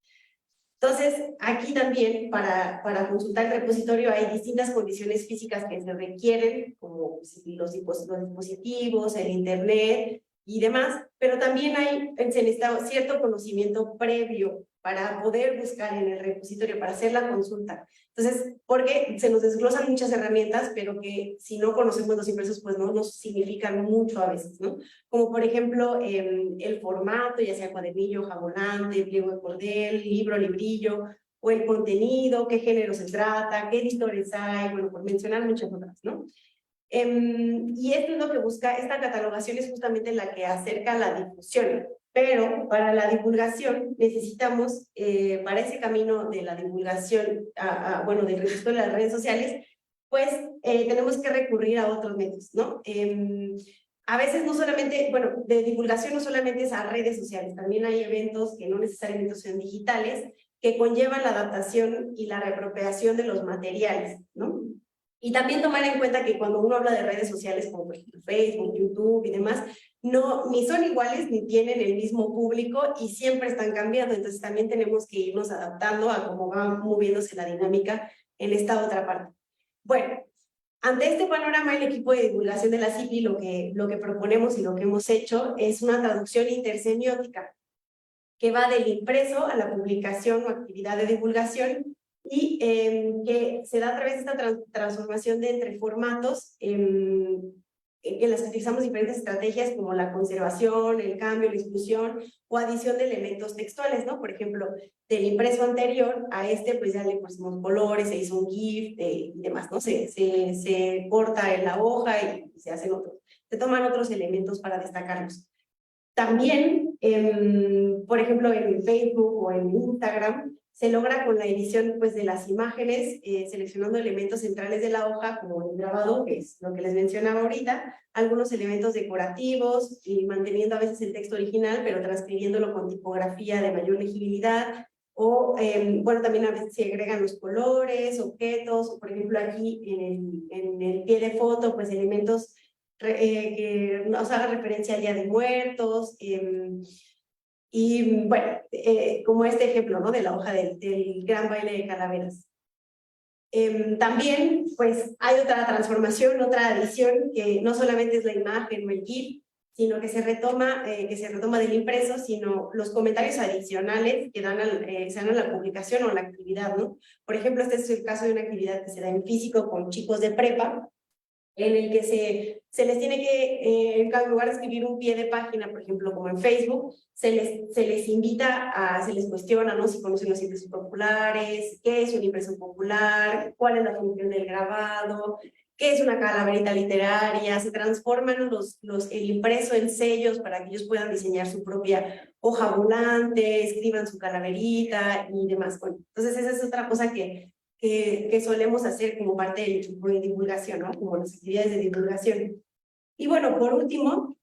Entonces, aquí también para consultar el repositorio hay distintas condiciones físicas que se requieren, como los dispositivos, el internet y demás, pero también se necesita cierto conocimiento previo para poder buscar en el repositorio, para hacer la consulta. Entonces, porque se nos desglosan muchas herramientas, pero que si no conocemos los impresos, pues no nos significan mucho a veces, ¿no? Como por ejemplo, el formato, ya sea cuadernillo, jamonante, pliego de cordel, libro, librillo, o el contenido, qué género se trata, qué editores hay, bueno, por mencionar muchas otras, ¿no? Y esto es lo que busca, esta catalogación es justamente la que acerca la difusión, pero para la divulgación necesitamos, para ese camino de la divulgación, bueno, del registro de las redes sociales, pues tenemos que recurrir a otros medios, ¿no? A veces no solamente, bueno, de divulgación no solamente es a redes sociales, también hay eventos que no necesariamente son digitales, que conllevan la adaptación y la reapropiación de los materiales, ¿no? Y también tomar en cuenta que cuando uno habla de redes sociales como por ejemplo Facebook, YouTube y demás, no, ni son iguales ni tienen el mismo público y siempre están cambiando, entonces también tenemos que irnos adaptando a cómo va moviéndose la dinámica en esta otra parte. Bueno, ante este panorama, el equipo de divulgación de la CIPI lo que proponemos y lo que hemos hecho es una traducción intersemiótica que va del impreso a la publicación o actividad de divulgación y que se da a través de esta transformación de entre formatos en las que utilizamos diferentes estrategias como la conservación, el cambio, la exclusión o adición de elementos textuales, ¿no? Por ejemplo, del impreso anterior a este, pues ya le pusimos colores, se hizo un GIF y demás, ¿no? Se corta en la hoja y se hacen otros, se toman otros elementos para destacarlos. También, por ejemplo, en Facebook o en Instagram, se logra con la edición pues, de las imágenes, seleccionando elementos centrales de la hoja, como el grabado, que es lo que les mencionaba ahorita, algunos elementos decorativos, y manteniendo a veces el texto original, pero transcribiéndolo con tipografía de mayor legibilidad, o, bueno, también a veces se agregan los colores, objetos, o por ejemplo aquí en el pie de foto, pues elementos que nos haga referencia al Día de Muertos, y bueno, como este ejemplo, ¿no? De la hoja del gran baile de calaveras. También, pues, hay otra transformación, otra adición, que no solamente es la imagen o el GIF, sino que se retoma del impreso, sino los comentarios adicionales que se dan a la publicación o la actividad, ¿no? Por ejemplo, este es el caso de una actividad que se da en físico con chicos de prepa, en el que se les tiene que, en lugar de escribir un pie de página, por ejemplo, como en Facebook, se les invita se les cuestiona, ¿no? Si conocen los impresos populares, qué es una impresión popular, cuál es la función del grabado, qué es una calaverita literaria, se transforman el impreso en sellos para que ellos puedan diseñar su propia hoja volante, escriban su calaverita y demás. Bueno, entonces esa es otra cosa que solemos hacer como parte del equipo de divulgación, ¿no? Como las actividades de divulgación. Y bueno, por último,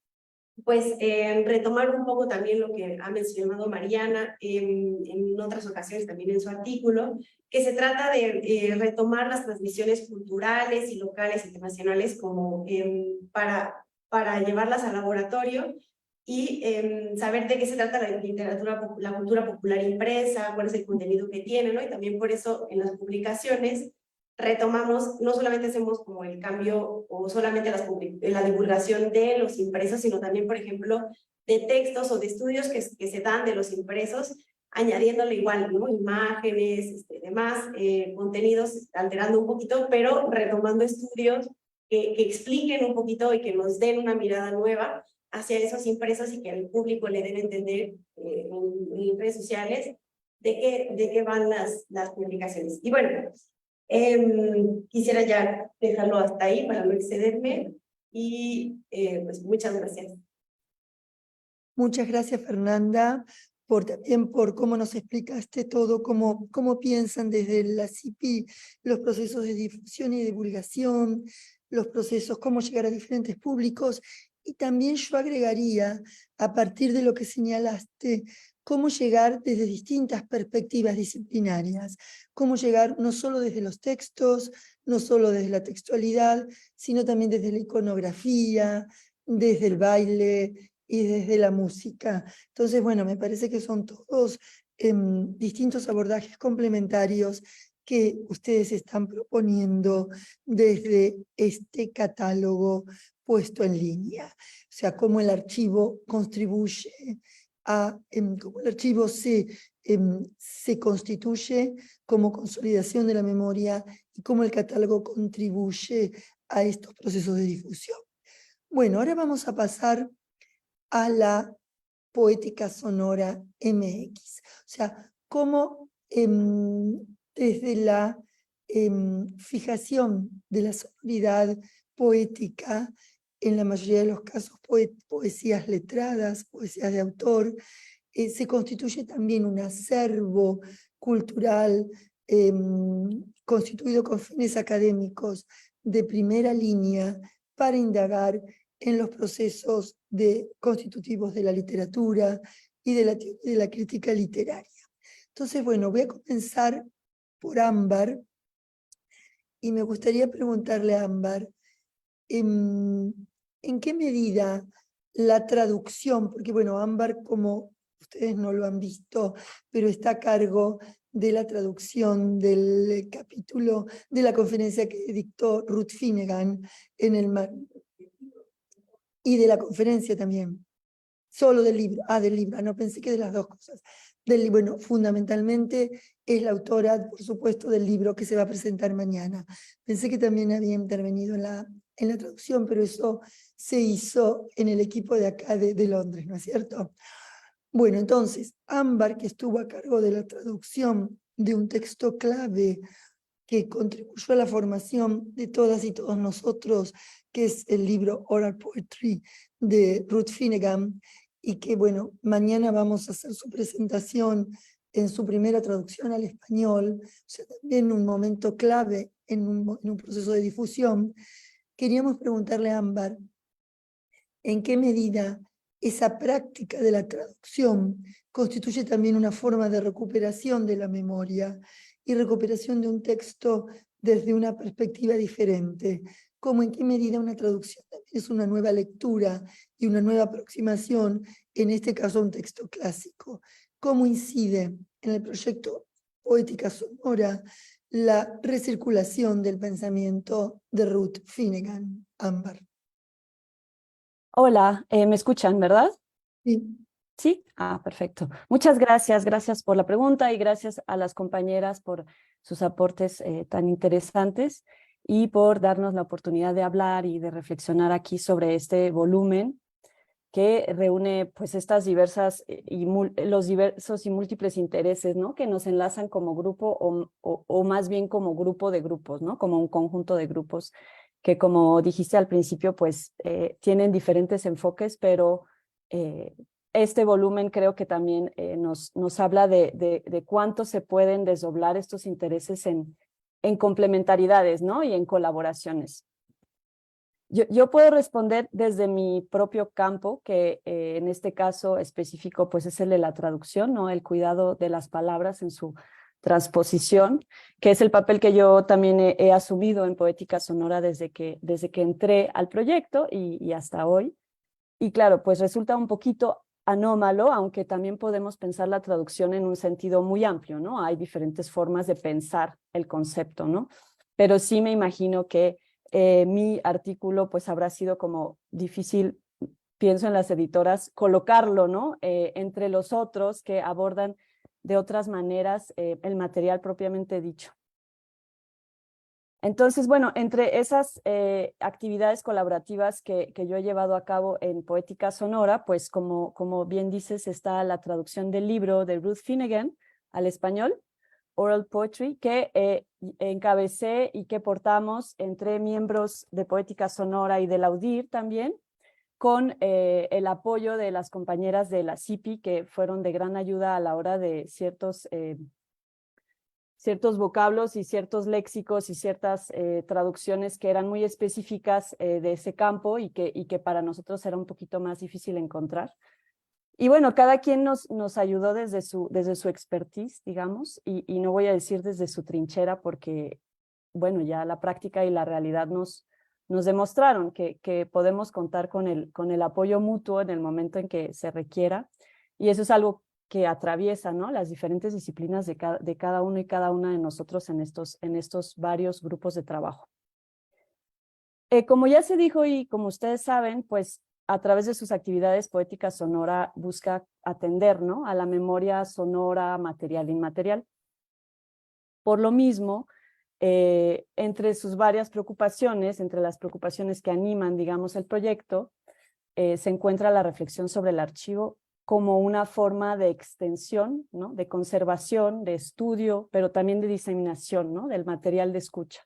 pues retomar un poco también lo que ha mencionado Mariana en otras ocasiones también en su artículo, que se trata de retomar las transmisiones culturales y locales internacionales como para llevarlas al laboratorio y saber de qué se trata la literatura, la cultura popular impresa, cuál es el contenido que tiene, ¿no? Y también por eso en las publicaciones retomamos, no solamente hacemos como el cambio o solamente la divulgación de los impresos, sino también, por ejemplo, de textos o de estudios que se dan de los impresos, añadiéndole igual, ¿no? Imágenes, demás contenidos, alterando un poquito, pero retomando estudios que expliquen un poquito y que nos den una mirada nueva hacia esos impresos y que al público le den a entender en redes sociales de qué van las publicaciones. Y bueno, quisiera ya dejarlo hasta ahí para no excederme y pues muchas gracias. Muchas gracias, Fernanda, también por cómo nos explicaste todo, cómo piensan desde la CIPI los procesos de difusión y divulgación, los procesos, cómo llegar a diferentes públicos. Y también yo agregaría, a partir de lo que señalaste, cómo llegar desde distintas perspectivas disciplinarias, cómo llegar no solo desde los textos, no solo desde la textualidad, sino también desde la iconografía, desde el baile y desde la música. Entonces, bueno, me parece que son todos distintos abordajes complementarios que ustedes están proponiendo desde este catálogo puesto en línea. O sea, cómo el archivo contribuye cómo el archivo se constituye como consolidación de la memoria y cómo el catálogo contribuye a estos procesos de difusión. Bueno, ahora vamos a pasar a la poética sonora MX. O sea, cómo desde la fijación de la sonoridad poética, en la mayoría de los casos poesías letradas, poesías de autor, se constituye también un acervo cultural constituido con fines académicos de primera línea para indagar en los procesos constitutivos de la literatura y de la crítica literaria. Entonces, bueno, voy a comenzar por Ámbar y me gustaría preguntarle a Ámbar, ¿en qué medida la traducción, porque bueno, Ámbar, como ustedes no lo han visto, pero está a cargo de la traducción del capítulo de la conferencia que dictó Ruth Finnegan en el y de la conferencia también. Solo del libro, del libro, no pensé que de las dos cosas. Bueno, fundamentalmente es la autora, por supuesto, del libro que se va a presentar mañana. Pensé que también había intervenido en la traducción, pero eso se hizo en el equipo de acá de Londres, ¿no es cierto? Bueno, entonces, Ámbar, que estuvo a cargo de la traducción de un texto clave que contribuyó a la formación de todas y todos nosotros, que es el libro Oral Poetry de Ruth Finnegan, y que, bueno, mañana vamos a hacer su presentación en su primera traducción al español, o sea, también un momento clave en un proceso de difusión. Queríamos preguntarle a Ámbar, ¿en qué medida esa práctica de la traducción constituye también una forma de recuperación de la memoria y recuperación de un texto desde una perspectiva diferente? ¿Cómo en qué medida una traducción también es una nueva lectura y una nueva aproximación, en este caso a un texto clásico? ¿Cómo incide en el proyecto Poética Sonora la recirculación del pensamiento de Ruth Finnegan? Ámbar. Hola, ¿me escuchan, verdad? Sí. Sí, perfecto. Muchas gracias, gracias por la pregunta y gracias a las compañeras por sus aportes tan interesantes y por darnos la oportunidad de hablar y de reflexionar aquí sobre este volumen que reúne pues estas diversas los diversos y múltiples intereses, ¿no? Que nos enlazan como grupo o más bien como grupo de grupos, ¿no? Como un conjunto de grupos que, como dijiste al principio, pues tienen diferentes enfoques, pero este volumen creo que también nos habla de cuánto se pueden desdoblar estos intereses en complementariedades, ¿no? Y en colaboraciones. Yo puedo responder desde mi propio campo, que en este caso específico pues es el de la traducción, ¿no? El cuidado de las palabras en su transposición, que es el papel que yo también he asumido en Poética Sonora desde que entré al proyecto y hasta hoy. Y claro, pues resulta un poquito anómalo, aunque también podemos pensar la traducción en un sentido muy amplio, ¿no? Hay diferentes formas de pensar el concepto, ¿no? Pero sí me imagino que mi artículo pues habrá sido como difícil, pienso en las editoras, colocarlo, ¿no? Entre los otros que abordan de otras maneras el material propiamente dicho. Entonces, bueno, entre esas actividades colaborativas que yo he llevado a cabo en Poética Sonora, pues como bien dices, está la traducción del libro de Ruth Finnegan al español, Oral Poetry, que encabecé y que portamos entre miembros de Poética Sonora y del AUDIR también, con el apoyo de las compañeras de la CIPI, que fueron de gran ayuda a la hora de ciertos vocablos y ciertos léxicos y ciertas traducciones que eran muy específicas de ese campo y que para nosotros era un poquito más difícil encontrar. Y bueno, cada quien nos ayudó desde su expertise, digamos, y no voy a decir desde su trinchera porque, bueno, ya la práctica y la realidad nos demostraron que podemos contar con el apoyo mutuo en el momento en que se requiera, y eso es algo que atraviesa, ¿no? Las diferentes disciplinas de cada uno y cada una de nosotros en estos varios grupos de trabajo. Como ya se dijo y como ustedes saben, pues a través de sus actividades Poética Sonora busca atender, ¿no? A la memoria sonora, material e inmaterial. Por lo mismo, entre sus varias preocupaciones, entre las preocupaciones que animan, digamos, el proyecto, se encuentra la reflexión sobre el archivo como una forma de extensión, ¿no? De conservación, de estudio, pero también de diseminación, ¿no? Del material de escucha.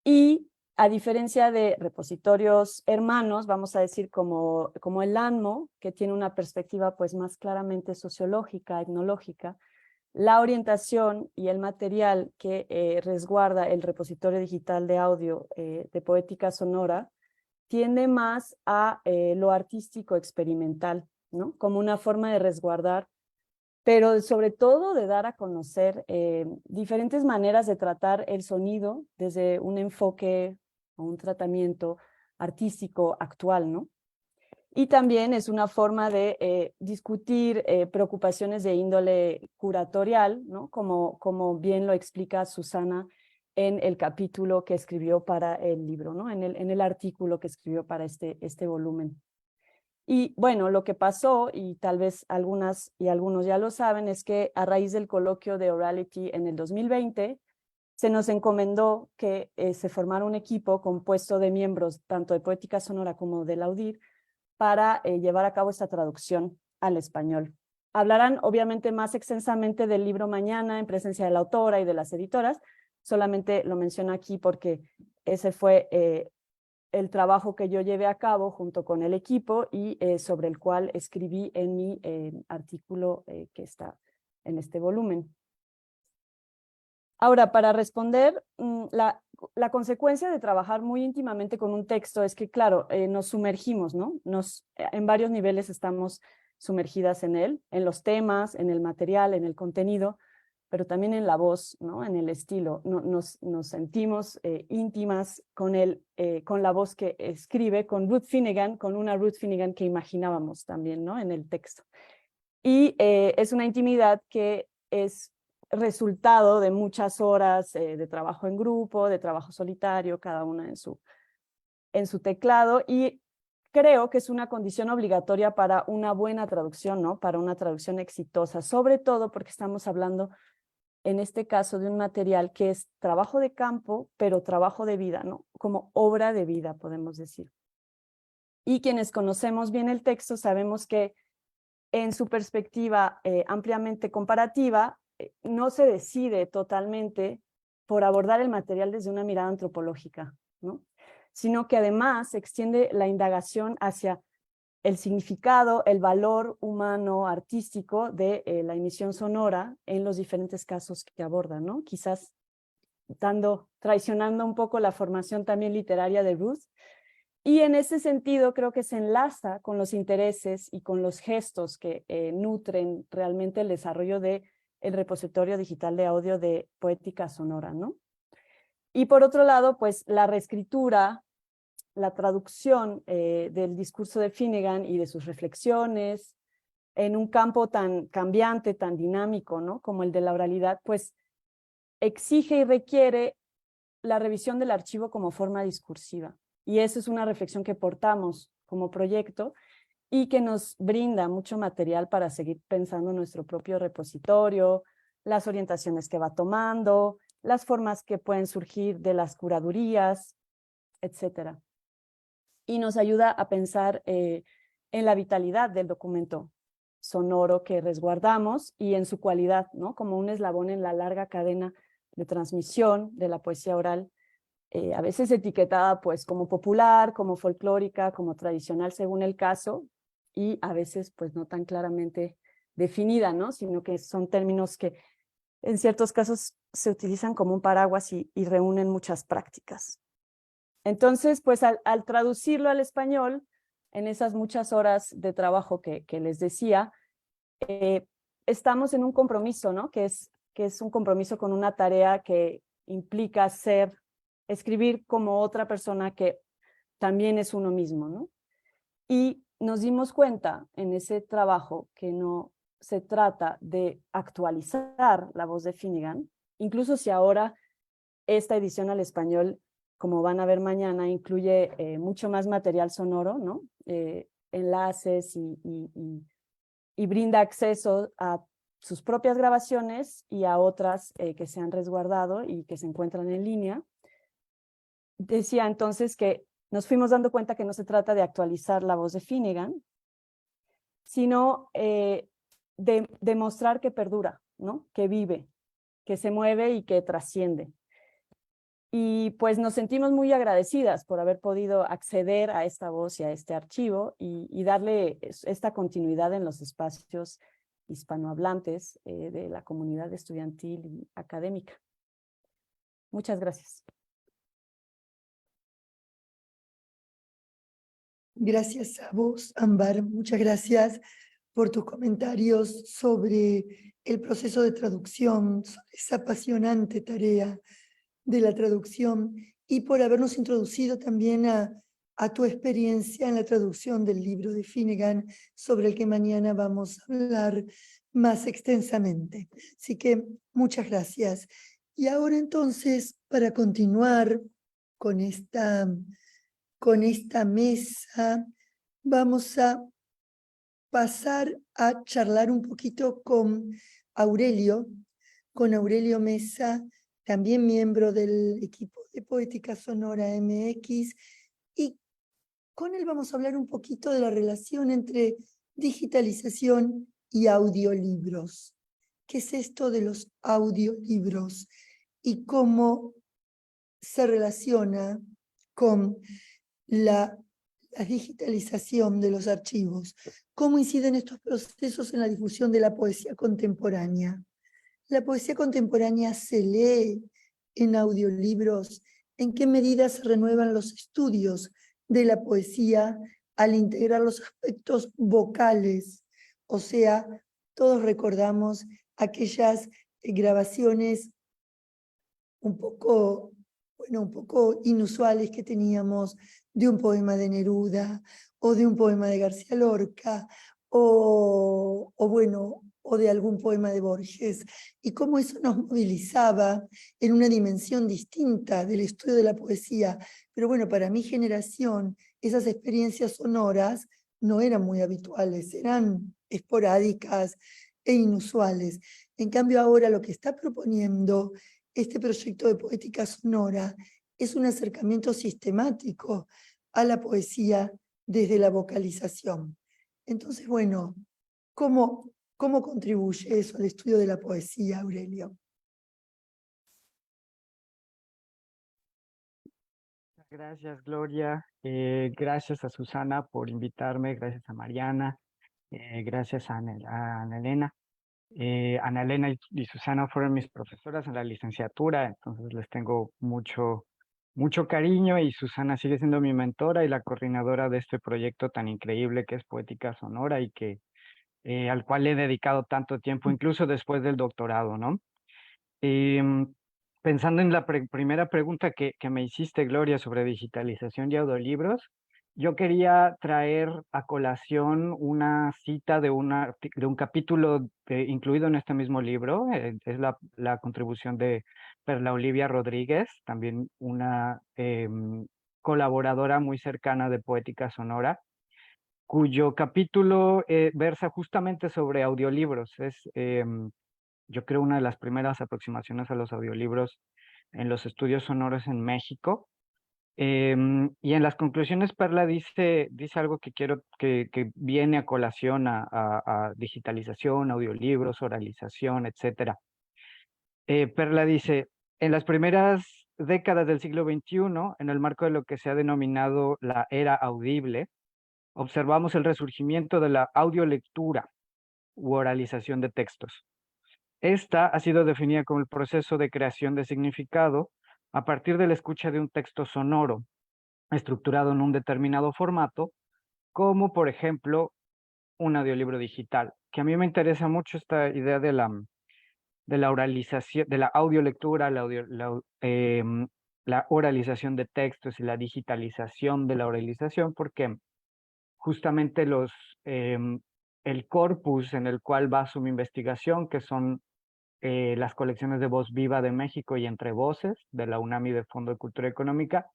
Y a diferencia de repositorios hermanos, vamos a decir como el ANMO, que tiene una perspectiva pues más claramente sociológica, etnológica, la orientación y el material que resguarda el repositorio digital de audio de Poética Sonora tiende más a lo artístico experimental, ¿no? Como una forma de resguardar, pero sobre todo de dar a conocer diferentes maneras de tratar el sonido desde un enfoque o un tratamiento artístico actual, ¿no? Y también es una forma de discutir preocupaciones de índole curatorial, ¿no? Como bien lo explica Susana en el capítulo que escribió para el libro, ¿no? En el artículo que escribió para este volumen. Y bueno, lo que pasó, y tal vez algunas y algunos ya lo saben, es que a raíz del coloquio de Orality en el 2020, se nos encomendó que se formara un equipo compuesto de miembros tanto de Poética Sonora como del Laudir para llevar a cabo esta traducción al español. Hablarán obviamente más extensamente del libro mañana en presencia de la autora y de las editoras, solamente lo menciono aquí porque ese fue el trabajo que yo llevé a cabo junto con el equipo y sobre el cual escribí en mi artículo que está en este volumen. Ahora, para responder, la consecuencia de trabajar muy íntimamente con un texto es que, claro, nos sumergimos, ¿no? En varios niveles estamos sumergidas en él, en los temas, en el material, en el contenido, pero también en la voz, ¿no? En el estilo. Nos sentimos íntimas con la voz que escribe, con Ruth Finnegan, con una Ruth Finnegan que imaginábamos también, ¿no? En el texto. Y es una intimidad que es resultado de muchas horas de trabajo en grupo, de trabajo solitario, cada una en su teclado, y creo que es una condición obligatoria para una buena traducción, ¿no? Para una traducción exitosa, sobre todo porque estamos hablando, en este caso, de un material que es trabajo de campo, pero trabajo de vida, ¿no? Como obra de vida, podemos decir. Y quienes conocemos bien el texto sabemos que en su perspectiva ampliamente comparativa, no se decide totalmente por abordar el material desde una mirada antropológica, ¿no? Sino que además extiende la indagación hacia el significado, el valor humano, artístico de la emisión sonora en los diferentes casos que aborda, ¿no? Quizás traicionando un poco la formación también literaria de Ruth. Y en ese sentido creo que se enlaza con los intereses y con los gestos que nutren realmente el desarrollo del repositorio digital de audio de Poética Sonora, ¿no? Y por otro lado, pues la reescritura, la traducción del discurso de Finnegan y de sus reflexiones en un campo tan cambiante, tan dinámico, ¿no? Como el de la oralidad, pues exige y requiere la revisión del archivo como forma discursiva. Y eso es una reflexión que portamos como proyecto y que nos brinda mucho material para seguir pensando nuestro propio repositorio, las orientaciones que va tomando, las formas que pueden surgir de las curadurías, etc. Y nos ayuda a pensar en la vitalidad del documento sonoro que resguardamos y en su cualidad, ¿no? Como un eslabón en la larga cadena de transmisión de la poesía oral, a veces etiquetada pues como popular, como folclórica, como tradicional según el caso, y a veces pues no tan claramente definida, ¿no? Sino que son términos que en ciertos casos se utilizan como un paraguas y reúnen muchas prácticas. Entonces, pues al traducirlo al español, en esas muchas horas de trabajo que les decía, estamos en un compromiso, ¿no? Que es un compromiso con una tarea que implica escribir como otra persona que también es uno mismo, ¿no? Y nos dimos cuenta en ese trabajo que no se trata de actualizar la voz de Finnegan, incluso si ahora esta edición al español, como van a ver mañana, incluye mucho más material sonoro, ¿no? Enlaces y brinda acceso a sus propias grabaciones y a otras que se han resguardado y que se encuentran en línea. Decía entonces que nos fuimos dando cuenta que no se trata de actualizar la voz de Finnegan, sino de demostrar que perdura, ¿no? Que vive, que se mueve y que trasciende. Y pues nos sentimos muy agradecidas por haber podido acceder a esta voz y a este archivo y darle esta continuidad en los espacios hispanohablantes de la comunidad estudiantil y académica. Muchas gracias. Gracias a vos, Ámbar. Muchas gracias por tus comentarios sobre el proceso de traducción, sobre esa apasionante tarea de la traducción y por habernos introducido también a a tu experiencia en la traducción del libro de Finnegan, sobre el que mañana vamos a hablar más extensamente. Así que muchas gracias. Y ahora entonces, para continuar con esta mesa, vamos a pasar a charlar un poquito con Aurelio Mesa, también miembro del equipo de Poética Sonora MX, y con él vamos a hablar un poquito de la relación entre digitalización y audiolibros. ¿Qué es esto de los audiolibros y cómo se relaciona con la digitalización de los archivos? ¿Cómo inciden estos procesos en la difusión de la poesía contemporánea? ¿La poesía contemporánea se lee en audiolibros? ¿En qué medida se renuevan los estudios de la poesía al integrar los aspectos vocales? O sea, todos recordamos aquellas grabaciones un poco inusuales que teníamos de un poema de Neruda o de un poema de García Lorca o de algún poema de Borges, y cómo eso nos movilizaba en una dimensión distinta del estudio de la poesía. Pero bueno, para mi generación esas experiencias sonoras no eran muy habituales, eran esporádicas e inusuales. En cambio ahora lo que está proponiendo este proyecto de poética sonora es un acercamiento sistemático a la poesía desde la vocalización. Entonces, bueno, ¿cómo contribuye eso al estudio de la poesía, Aurelio? Gracias, Gloria. Gracias a Susana por invitarme, gracias a Mariana, gracias a Ana Elena. Ana Elena y Susana fueron mis profesoras en la licenciatura, entonces les tengo mucho cariño, y Susana sigue siendo mi mentora y la coordinadora de este proyecto tan increíble que es Poética Sonora y al cual he dedicado tanto tiempo, incluso después del doctorado, ¿no? Pensando en la primera pregunta que me hiciste, Gloria, sobre digitalización y audiolibros, yo quería traer a colación una cita de un capítulo incluido en este mismo libro. Es la contribución de Perla Olivia Rodríguez, también una colaboradora muy cercana de Poética Sonora, cuyo capítulo versa justamente sobre audiolibros. Yo creo, una de las primeras aproximaciones a los audiolibros en los estudios sonoros en México. Y en las conclusiones Perla dice algo que que viene a colación a digitalización, audiolibros, oralización, etcétera. Perla dice: en las primeras décadas del siglo XXI, en el marco de lo que se ha denominado la era audible, observamos el resurgimiento de la audiolectura u oralización de textos. Esta ha sido definida como el proceso de creación de significado a partir de la escucha de un texto sonoro, estructurado en un determinado formato, como por ejemplo un audiolibro digital, que a mí me interesa mucho esta idea de la oralización, de la audiolectura, la oralización de textos y la digitalización de la oralización, porque justamente el corpus en el cual baso mi investigación, que son las colecciones de Voz Viva de México y Entre Voces de la UNAM y de Fondo de Cultura Económica,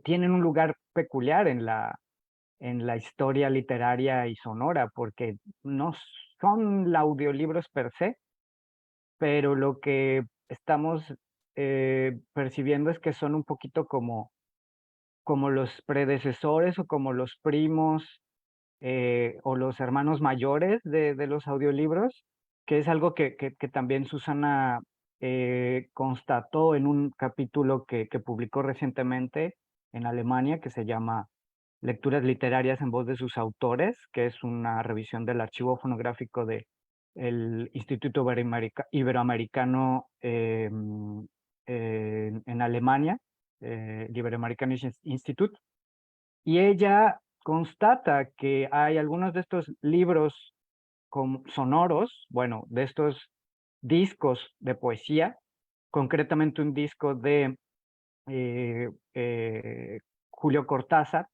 tienen un lugar peculiar en la historia literaria y sonora, porque no son audiolibros per se, pero lo que estamos percibiendo es que son un poquito como los predecesores o como los primos o los hermanos mayores de los audiolibros, que es algo que también Susana constató en un capítulo que publicó recientemente en Alemania, que se llama Lecturas literarias en voz de sus autores, que es una revisión del archivo fonográfico del Instituto Iberoamericano en Alemania, el Iberoamericano Institute. Y ella constata que hay algunos de estos libros sonoros, bueno, de estos discos de poesía, concretamente un disco de Julio Cortázar,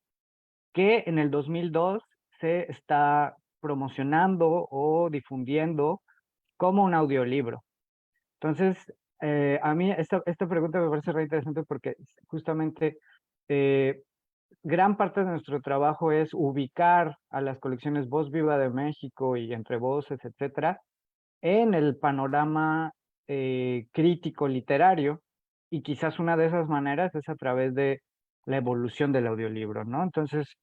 que en el 2002 se está promocionando o difundiendo como un audiolibro. Entonces, a mí esta pregunta me parece re interesante porque justamente gran parte de nuestro trabajo es ubicar a las colecciones Voz Viva de México y Entre Voces, etcétera, en el panorama crítico literario, y quizás una de esas maneras es a través de la evolución del audiolibro, ¿no? Entonces,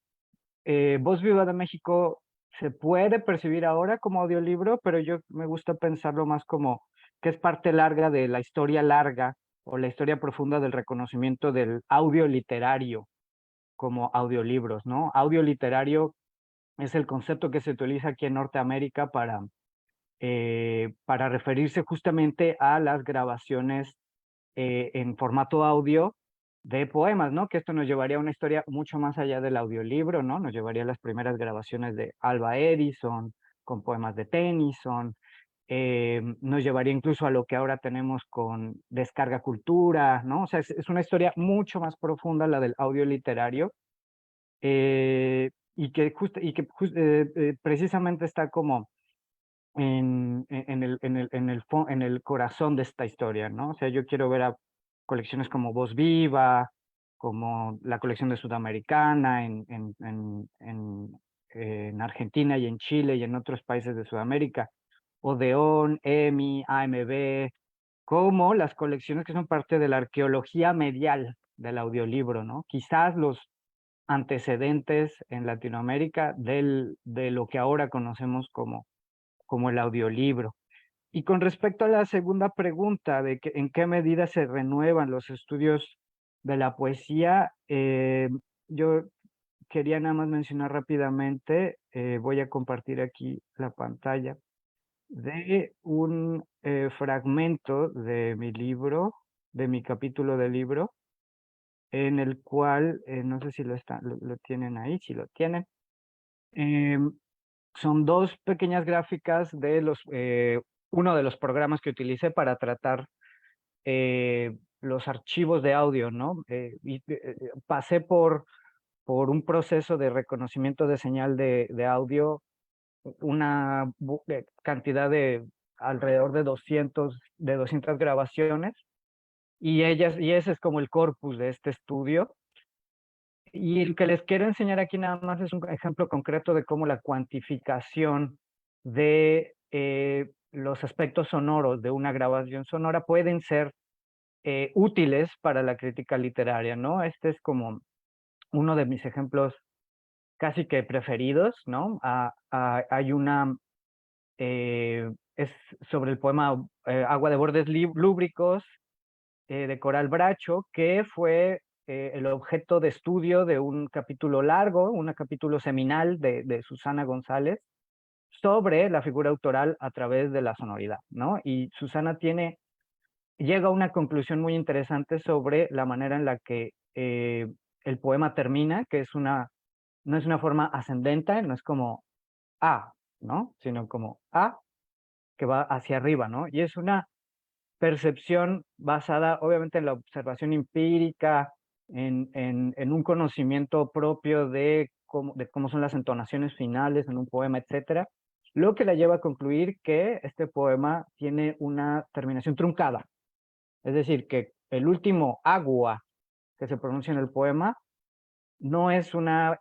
Voz Viva de México se puede percibir ahora como audiolibro, pero yo me gusta pensarlo más como que es parte larga de la historia larga o la historia profunda del reconocimiento del audio literario como audiolibros, ¿no? Audio literario es el concepto que se utiliza aquí en Norteamérica para referirse justamente a las grabaciones en formato audio de poemas, ¿no? Que esto nos llevaría a una historia mucho más allá del audiolibro, ¿no? Nos llevaría a las primeras grabaciones de Alva Edison, con poemas de Tennyson, nos llevaría incluso a lo que ahora tenemos con Descarga Cultura, ¿no? O sea, es una historia mucho más profunda la del audio literario, precisamente está como en el corazón de esta historia, ¿no? O sea, yo quiero ver a colecciones como Voz Viva, como la colección de Sudamericana en Argentina y en Chile y en otros países de Sudamérica, Odeón, EMI, AMB, como las colecciones que son parte de la arqueología medial del audiolibro, ¿no? Quizás los antecedentes en Latinoamérica de lo que ahora conocemos como el audiolibro. Y con respecto a la segunda pregunta de que, en qué medida se renuevan los estudios de la poesía, yo quería nada más mencionar rápidamente, voy a compartir aquí la pantalla, de un fragmento de mi libro, de mi capítulo de libro, en el cual, no sé si lo tienen ahí, si lo tienen. Son dos pequeñas gráficas de uno de los programas que utilicé para tratar los archivos de audio, ¿no? Pasé por un proceso de reconocimiento de señal de audio, una cantidad de alrededor de 200 grabaciones, y ese es como el corpus de este estudio. Y el que les quiero enseñar aquí nada más es un ejemplo concreto de cómo la cuantificación de los aspectos sonoros de una grabación sonora pueden ser útiles para la crítica literaria, ¿no? Este es como uno de mis ejemplos casi que preferidos, ¿no? Hay es sobre el poema Agua de bordes lúbricos de Coral Bracho, que fue el objeto de estudio de un capítulo largo, un capítulo seminal de Susana González sobre la figura autoral a través de la sonoridad, ¿no? Y Susana llega a una conclusión muy interesante sobre la manera en la que el poema termina, que no es una forma ascendente, no es como A, ¿no? Sino como A que va hacia arriba, ¿no? Y es una percepción basada obviamente en la observación empírica, en un conocimiento propio de cómo son las entonaciones finales en un poema, etcétera, lo que la lleva a concluir que este poema tiene una terminación truncada. Es decir, que el último agua que se pronuncia en el poema no es una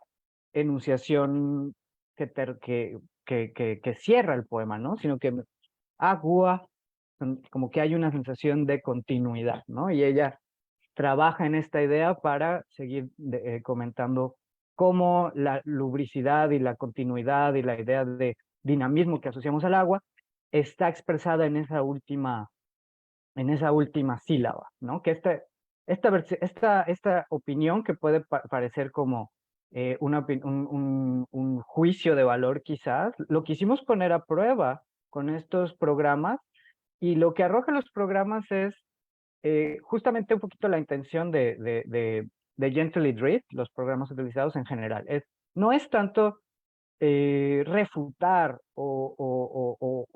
enunciación que cierra el poema, ¿no? Sino que agua, como que hay una sensación de continuidad, ¿no? Y ella trabaja en esta idea para seguir comentando cómo la lubricidad y la continuidad y la idea de dinamismo que asociamos al agua está expresada en esa última sílaba, ¿no? Que esta opinión que puede parecer como un juicio de valor quizás, lo quisimos poner a prueba con estos programas, y lo que arrojan los programas es justamente un poquito la intención de Gently Drift, los programas utilizados en general. No es tanto refutar o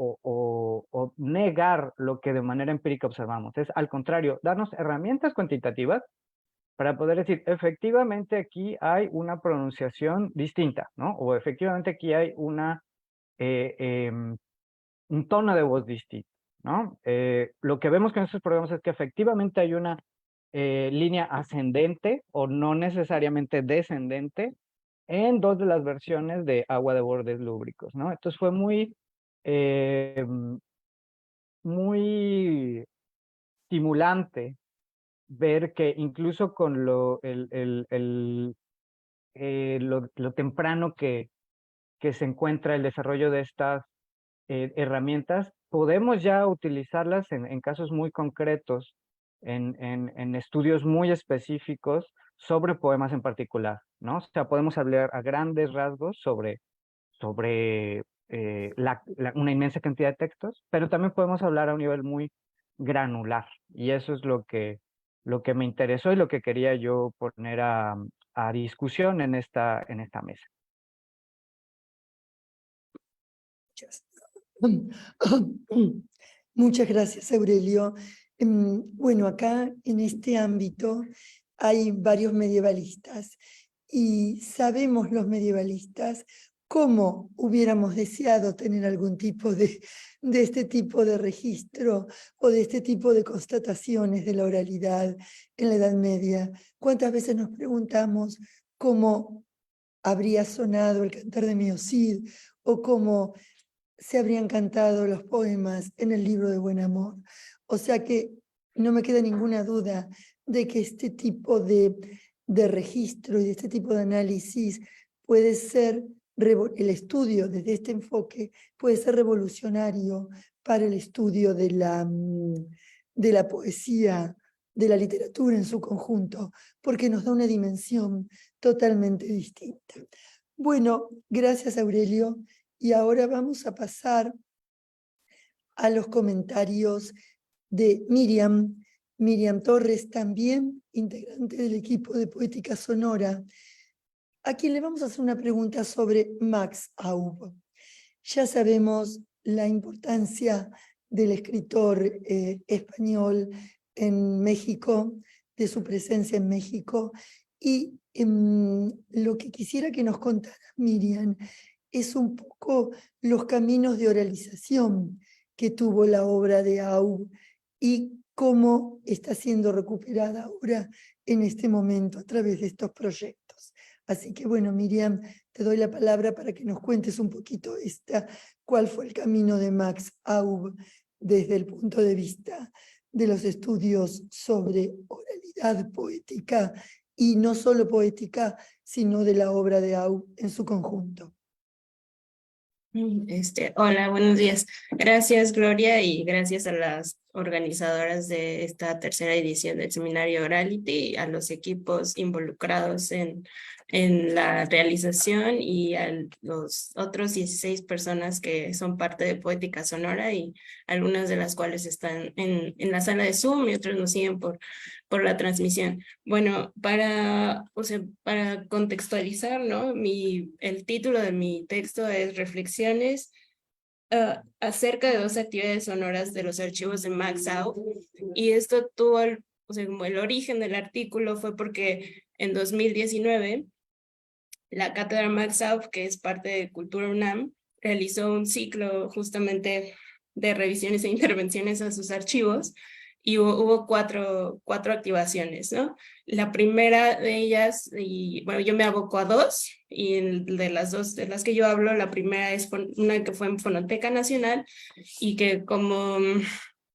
negar lo que de manera empírica observamos. Es al contrario, darnos herramientas cuantitativas para poder decir, efectivamente aquí hay una pronunciación distinta, ¿no? O efectivamente aquí hay una, un tono de voz distinto, ¿no? Lo que vemos con estos programas es que efectivamente hay una línea ascendente o no necesariamente descendente en 2 de las versiones de Agua de Bordes Lúbricos, ¿no? Entonces fue muy, muy estimulante ver que incluso con lo temprano que se encuentra el desarrollo de estas herramientas, podemos ya utilizarlas en casos muy concretos, en estudios muy específicos sobre poemas en particular, ¿no? O sea, podemos hablar a grandes rasgos sobre una inmensa cantidad de textos, pero también podemos hablar a un nivel muy granular. Y eso es lo que me interesó y lo que quería yo poner a discusión en esta mesa. Muchas gracias, Aurelio. Bueno, acá en este ámbito hay varios medievalistas y sabemos los medievalistas cómo hubiéramos deseado tener algún tipo de este tipo de registro o de este tipo de constataciones de la oralidad en la Edad Media. ¿Cuántas veces nos preguntamos cómo habría sonado el Cantar de Mio Cid o cómo se habrían cantado los poemas en el libro de Buen Amor? O sea que no me queda ninguna duda de que este tipo de registro y de este tipo de análisis puede ser, el estudio desde este enfoque puede ser revolucionario para el estudio de la poesía, de la literatura en su conjunto, porque nos da una dimensión totalmente distinta. Bueno, gracias, Aurelio. Y ahora vamos a pasar a los comentarios de Miriam Torres, también integrante del equipo de Poética Sonora, a quien le vamos a hacer una pregunta sobre Max Aub. Ya sabemos la importancia del escritor español en México, de su presencia en México, y lo que quisiera que nos contara Miriam es un poco los caminos de oralización que tuvo la obra de Aub y cómo está siendo recuperada ahora en este momento a través de estos proyectos. Así que bueno, Miriam, te doy la palabra para que nos cuentes un poquito cuál fue el camino de Max Aub desde el punto de vista de los estudios sobre oralidad poética y no solo poética, sino de la obra de Aub en su conjunto. Hola, buenos días. Gracias, Gloria, y gracias a las organizadoras de esta tercera edición del seminario Orality, a los equipos involucrados en la realización y a los otros 16 personas que son parte de Poética Sonora y algunas de las cuales están en la sala de Zoom y otros nos siguen por la transmisión. Bueno, para contextualizar, ¿no? El título de mi texto es Reflexiones acerca de 2 actividades sonoras de los archivos de Max Aub, y esto tuvo como el origen del artículo fue porque en 2019 la Cátedra Max Aub, que es parte de Cultura UNAM, realizó un ciclo justamente de revisiones e intervenciones a sus archivos y hubo cuatro activaciones, ¿no? La primera de ellas, y bueno, yo me aboco a 2, y de las 2 de las que yo hablo, la primera es una que fue en Fonoteca Nacional, y que como,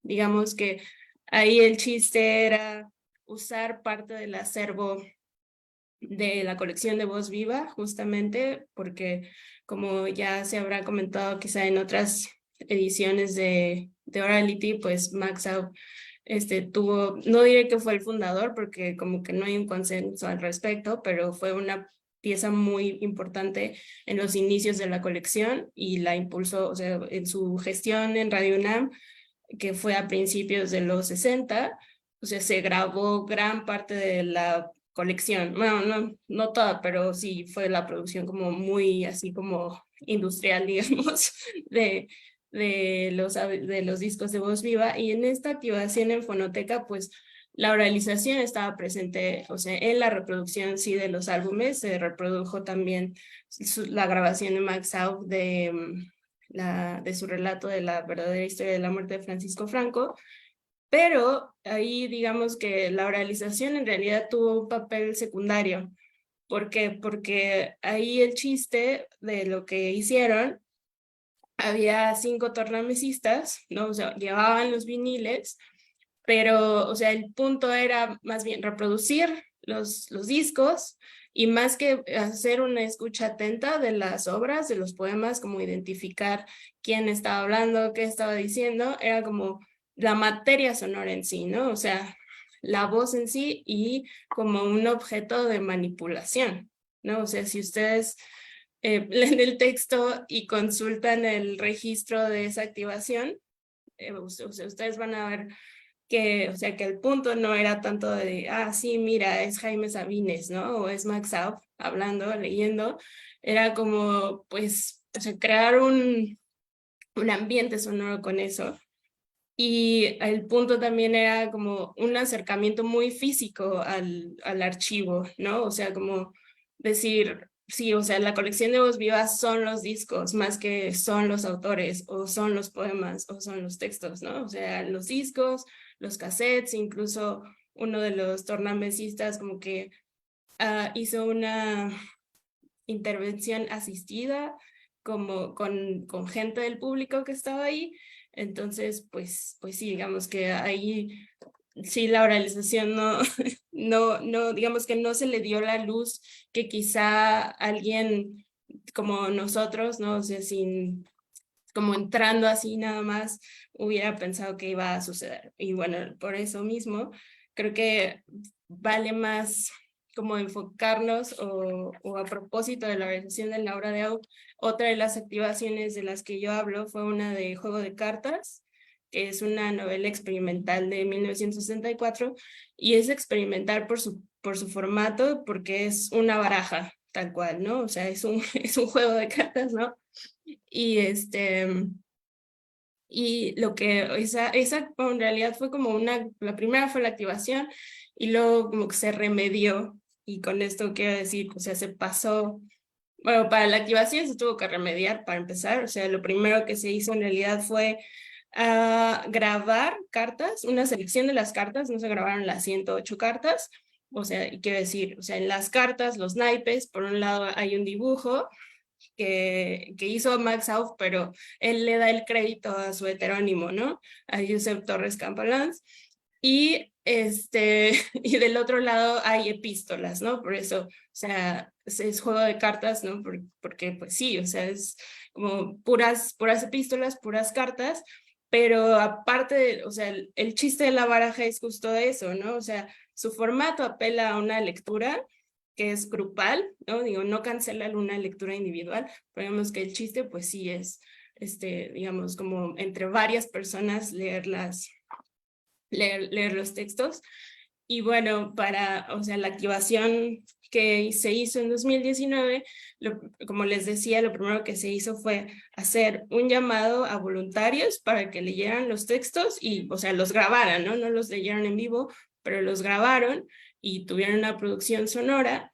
digamos que ahí el chiste era usar parte del acervo de la colección de Voz Viva, justamente porque como ya se habrá comentado quizá en otras ediciones de Orality, pues Max Aub tuvo, no diré que fue el fundador porque como que no hay un consenso al respecto, pero fue una pieza muy importante en los inicios de la colección y la impulsó, o sea, en su gestión en Radio UNAM, que fue a principios de los 60, o sea, se grabó gran parte de la colección, bueno, no toda, pero sí fue la producción como muy así como industrial, digamos, de los discos de Voz Viva. Y en esta activación en Fonoteca, pues La oralización estaba presente, o sea, en la reproducción sí de los álbumes, se reprodujo también la grabación de Max Aub de su relato de la verdadera historia de la muerte de Francisco Franco, pero ahí digamos que la oralización en realidad tuvo un papel secundario. ¿Por qué? Porque ahí el chiste de lo que hicieron, había 5 tornamesistas, ¿no? O sea, llevaban los viniles, pero, o sea, el punto era más bien reproducir los discos y más que hacer una escucha atenta de las obras, de los poemas, como identificar quién estaba hablando, qué estaba diciendo, era como la materia sonora en sí, ¿no? O sea, la voz en sí y como un objeto de manipulación, ¿no? O sea, si ustedes leen el texto y consultan el registro de esa activación, o sea, ustedes van a ver que, o sea, que el punto no era tanto de, sí, mira, es Jaime Sabines, ¿no? O es Max Aub hablando, leyendo. Era como, pues, o sea, crear un ambiente sonoro con eso. Y el punto también era como un acercamiento muy físico al archivo, ¿no? O sea, como decir, sí, o sea, la colección de voz viva son los discos, más que son los autores, o son los poemas, o son los textos, ¿no? O sea, los discos, los cassettes, incluso uno de los tornamesistas como que hizo una intervención asistida como con gente del público que estaba ahí. Entonces, pues sí, digamos que ahí sí la oralización no, digamos que no se le dio la luz que quizá alguien como nosotros, ¿no? O sea, como entrando así nada más, hubiera pensado que iba a suceder. Y bueno, por eso mismo, creo que vale más como enfocarnos o a propósito de la organización de la obra de Aub, otra de las activaciones de las que yo hablo fue una de Juego de Cartas, que es una novela experimental de 1964, y es experimental por su formato, porque es una baraja, tal cual, ¿no? O sea, es un juego de cartas, ¿no? Y lo que esa en realidad fue como la primera fue la activación y luego como que se remedió, y con esto quiero decir, o sea, se pasó, bueno, para la activación se tuvo que remediar para empezar, o sea, lo primero que se hizo en realidad fue grabar cartas, una selección de las cartas, no se grabaron las 108 cartas, o sea, y quiero decir, o sea, en las cartas, los naipes, por un lado hay un dibujo que hizo Max Aub, pero él le da el crédito a su heterónimo, ¿no? A Josep Torres Campalans. Y, y del otro lado hay epístolas, ¿no? Por eso, o sea, es juego de cartas, ¿no? Porque pues sí, o sea, es como puras epístolas, puras cartas, pero aparte, o sea, el chiste de la baraja es justo eso, ¿no? O sea, su formato apela a una lectura que es grupal, ¿no? Digo, no cancela una lectura individual, pero digamos que el chiste, pues sí es, digamos, como entre varias personas leer los textos. Y bueno, o sea, la activación que se hizo en 2019, como les decía, lo primero que se hizo fue hacer un llamado a voluntarios para que leyeran los textos y, o sea, los grabaran, ¿no? No los leyeron en vivo, pero los grabaron y tuvieron una producción sonora.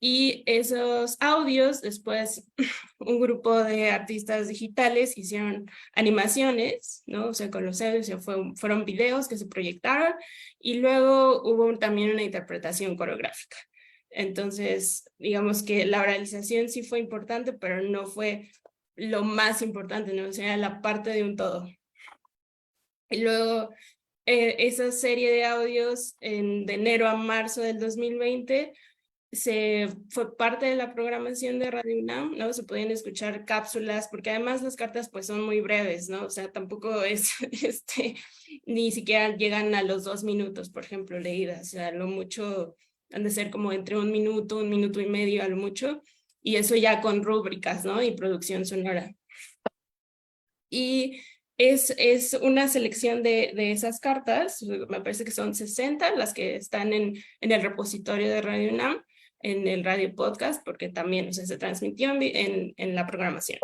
Y esos audios, después un grupo de artistas digitales hicieron animaciones, ¿no? O sea, con los audios fueron videos que se proyectaron y luego hubo también una interpretación coreográfica. Entonces, digamos que la oralización sí fue importante, pero no fue lo más importante, ¿no? O sea, la parte de un todo. Y luego esa serie de audios de enero a marzo del 2020 fue parte de la programación de Radio UNAM, ¿no? Se podían escuchar cápsulas, porque además las cartas pues son muy breves, ¿no? O sea, tampoco es, ni siquiera llegan a los 2 minutos, por ejemplo, leídas, o sea, lo mucho han de ser como entre 1 minuto, 1 minuto y medio a lo mucho, y eso ya con rúbricas, ¿no? Y producción sonora. Y es una selección de esas cartas, me parece que son 60 las que están en el repositorio de Radio UNAM, en el radio podcast, porque también, o sea, se transmitió en la programación.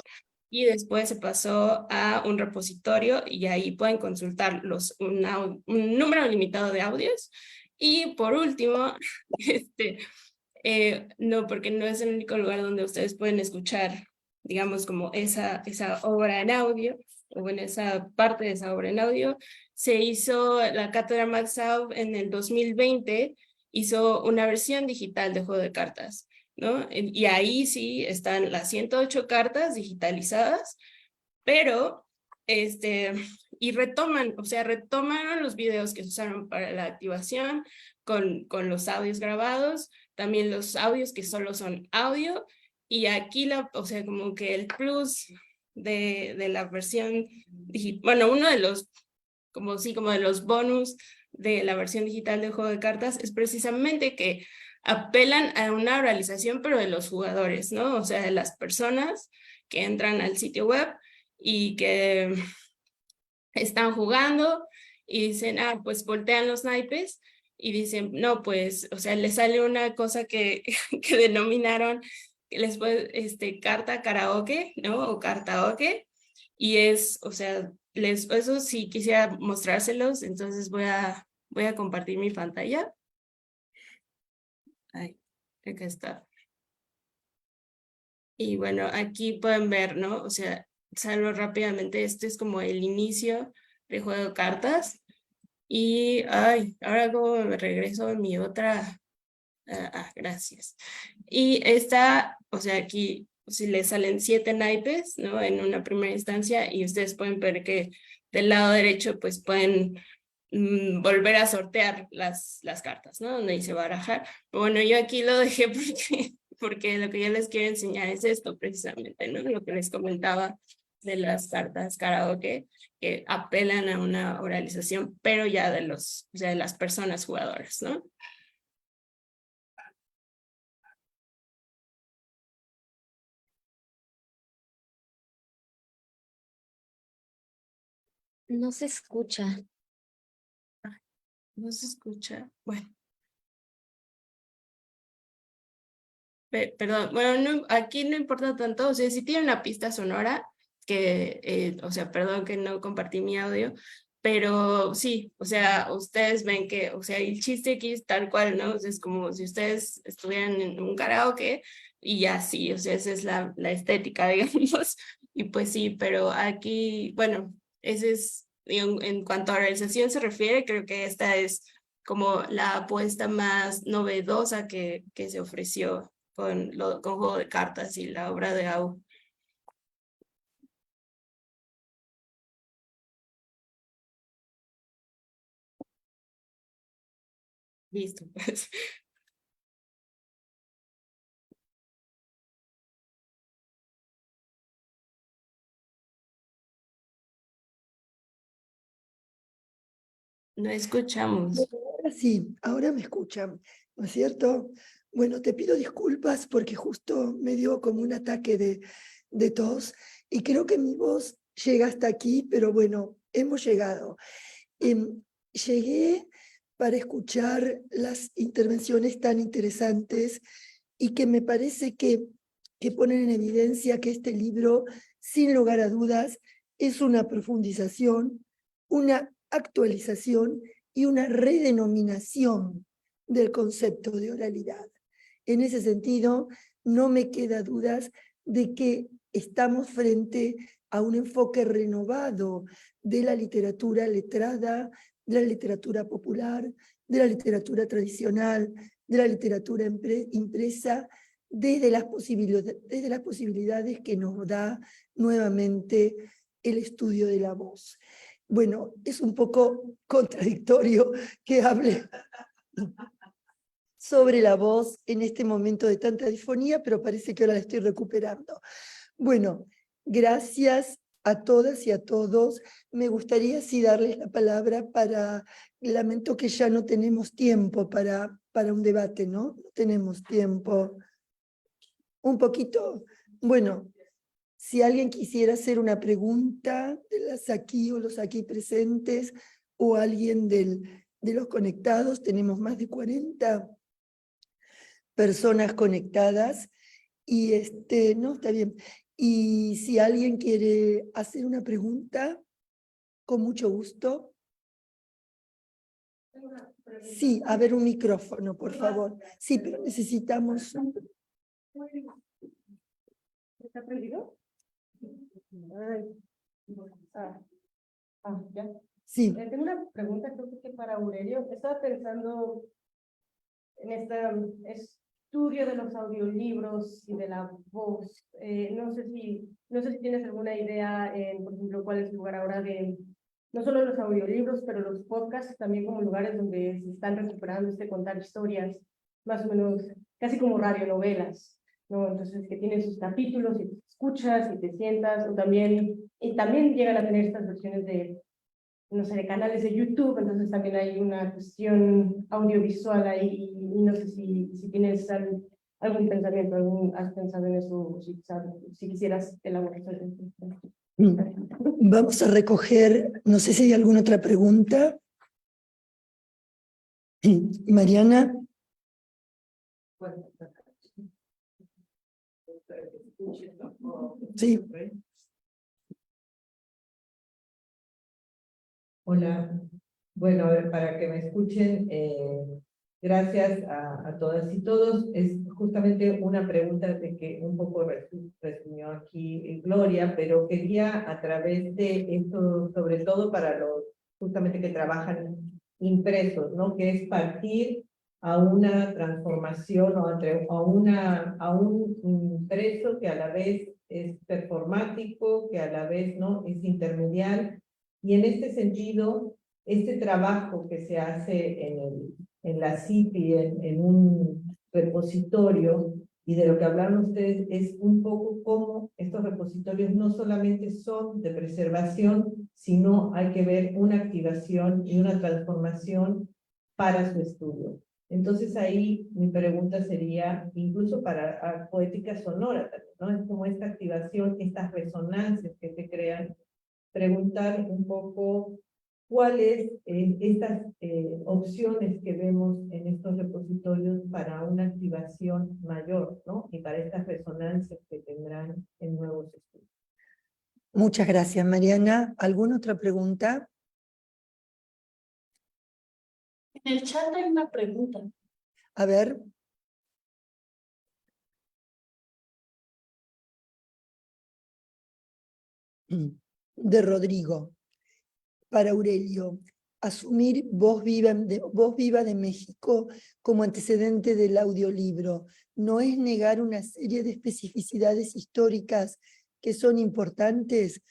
y después se pasó a un repositorio y ahí pueden consultar un número limitado de audios. Y por último, no, porque no es el único lugar donde ustedes pueden escuchar, digamos, como esa obra en audio, o en esa parte de esa obra en audio. Se hizo la Cátedra Max Out en el 2020, hizo una versión digital de Juego de Cartas, ¿no? Y ahí sí están las 108 cartas digitalizadas, pero, y retoman los videos que se usaron para la activación con los audios grabados, también los audios que solo son audio, y aquí o sea, como que el plus de la versión digital, bueno, uno de los, como de los bonus de la versión digital de Juego de Cartas es precisamente que apelan a una oralización, pero de los jugadores, ¿no? O sea, de las personas que entran al sitio web y que están jugando y dicen, pues voltean los naipes y dicen, no, pues, o sea, les sale una cosa que denominaron carta karaoke, ¿no? O karaoke, y o sea, eso sí quisiera mostrárselos, entonces voy a compartir mi pantalla. Ay, acá está. Y bueno, aquí pueden ver, ¿no? O sea, salgo rápidamente, este es como el inicio de Juego de Cartas. Y, ahora como me regreso a mi otra... gracias. Y o sea, aquí si les salen 7 naipes, ¿no? En una primera instancia, y ustedes pueden ver que del lado derecho, pues pueden volver a sortear las cartas, ¿no? Donde dice barajar. Bueno, yo aquí lo dejé porque lo que yo les quiero enseñar es esto precisamente, ¿no? Lo que les comentaba de las cartas karaoke, que apelan a una oralización, pero ya de las personas jugadoras, ¿no? No se escucha. No se escucha. Bueno. Perdón, bueno, aquí no importa tanto, o sea, si tiene una pista sonora, o sea, perdón que no compartí mi audio, pero sí, o sea, ustedes ven que, o sea, el chiste aquí es tal cual, ¿no? O sea, es como si ustedes estuvieran en un karaoke y ya sí, o sea, esa es la estética, digamos, y pues sí, pero aquí, bueno, ese es, en cuanto a realización se refiere, creo que esta es como la apuesta más novedosa que se ofreció con Juego de Cartas y la obra de Au. Listo, pues. No escuchamos. Bueno, ahora sí, ahora me escuchan, ¿no es cierto? Bueno, te pido disculpas porque justo me dio como un ataque de tos y creo que mi voz llega hasta aquí, pero bueno, hemos llegado. Llegué para escuchar las intervenciones tan interesantes y que me parece que ponen en evidencia que este libro, sin lugar a dudas, es una profundización, una actualización y una redenominación del concepto de oralidad. En ese sentido, no me queda dudas de que estamos frente a un enfoque renovado de la literatura letrada, de la literatura popular, de la literatura tradicional, de la literatura impresa, desde las posibilidades que nos da nuevamente el estudio de la voz. Bueno, es un poco contradictorio que hable sobre la voz en este momento de tanta disfonía, pero parece que ahora la estoy recuperando. Bueno, gracias a todas y a todos. Me gustaría sí darles la palabra lamento que ya no tenemos tiempo para un debate, ¿no? No tenemos tiempo. Un poquito, bueno, si alguien quisiera hacer una pregunta de las aquí o los aquí presentes, o alguien de los conectados, tenemos más de 40 personas conectadas, y no, está bien. Y si alguien quiere hacer una pregunta, con mucho gusto. Sí, a ver un micrófono, por favor. Sí, pero necesitamos... ¿Está prendido? Ya. Sí. Tengo una pregunta, creo que para Aurelio. Estaba pensando en este estudio de los audiolibros y de la voz. No sé si tienes alguna idea en, por ejemplo, cuál es el lugar ahora de no solo los audiolibros, pero los podcasts también como lugares donde se están recuperando contar historias, más o menos casi como radionovelas, ¿no? Entonces que tienen sus capítulos y te escuchas y te sientas, o también llegan a tener estas versiones de, no sé, de canales de YouTube, entonces también hay una cuestión audiovisual ahí, y no sé si tienes algún pensamiento, has pensado en eso, si quisieras elaborar. Vamos a recoger, no sé si hay alguna otra pregunta. Mariana. Sí. Hola, bueno, a ver, para que me escuchen, gracias a todas y todos. Es justamente una pregunta de que un poco resumió aquí Gloria, pero quería a través de esto, sobre todo para los justamente que trabajan impresos, ¿no? Que es partir a una transformación o a un impreso que a la vez es performático, que a la vez no es intermedial. Y en este sentido, este trabajo que se hace en la CIPI, en un repositorio, y de lo que hablaron ustedes, es un poco cómo estos repositorios no solamente son de preservación, sino hay que ver una activación y una transformación para su estudio. Entonces ahí mi pregunta sería, incluso para poética sonora también, ¿no? Es como esta activación, estas resonancias que se crean, preguntar un poco cuáles estas opciones que vemos en estos repositorios para una activación mayor, ¿no? Y para estas resonancias que tendrán en nuevos estudios. Muchas gracias, Mariana. ¿Alguna otra pregunta? En el chat hay una pregunta. A ver. De Rodrigo. Para Aurelio, asumir Voz Viva de México como antecedente del audiolibro no es negar una serie de especificidades históricas que son importantes.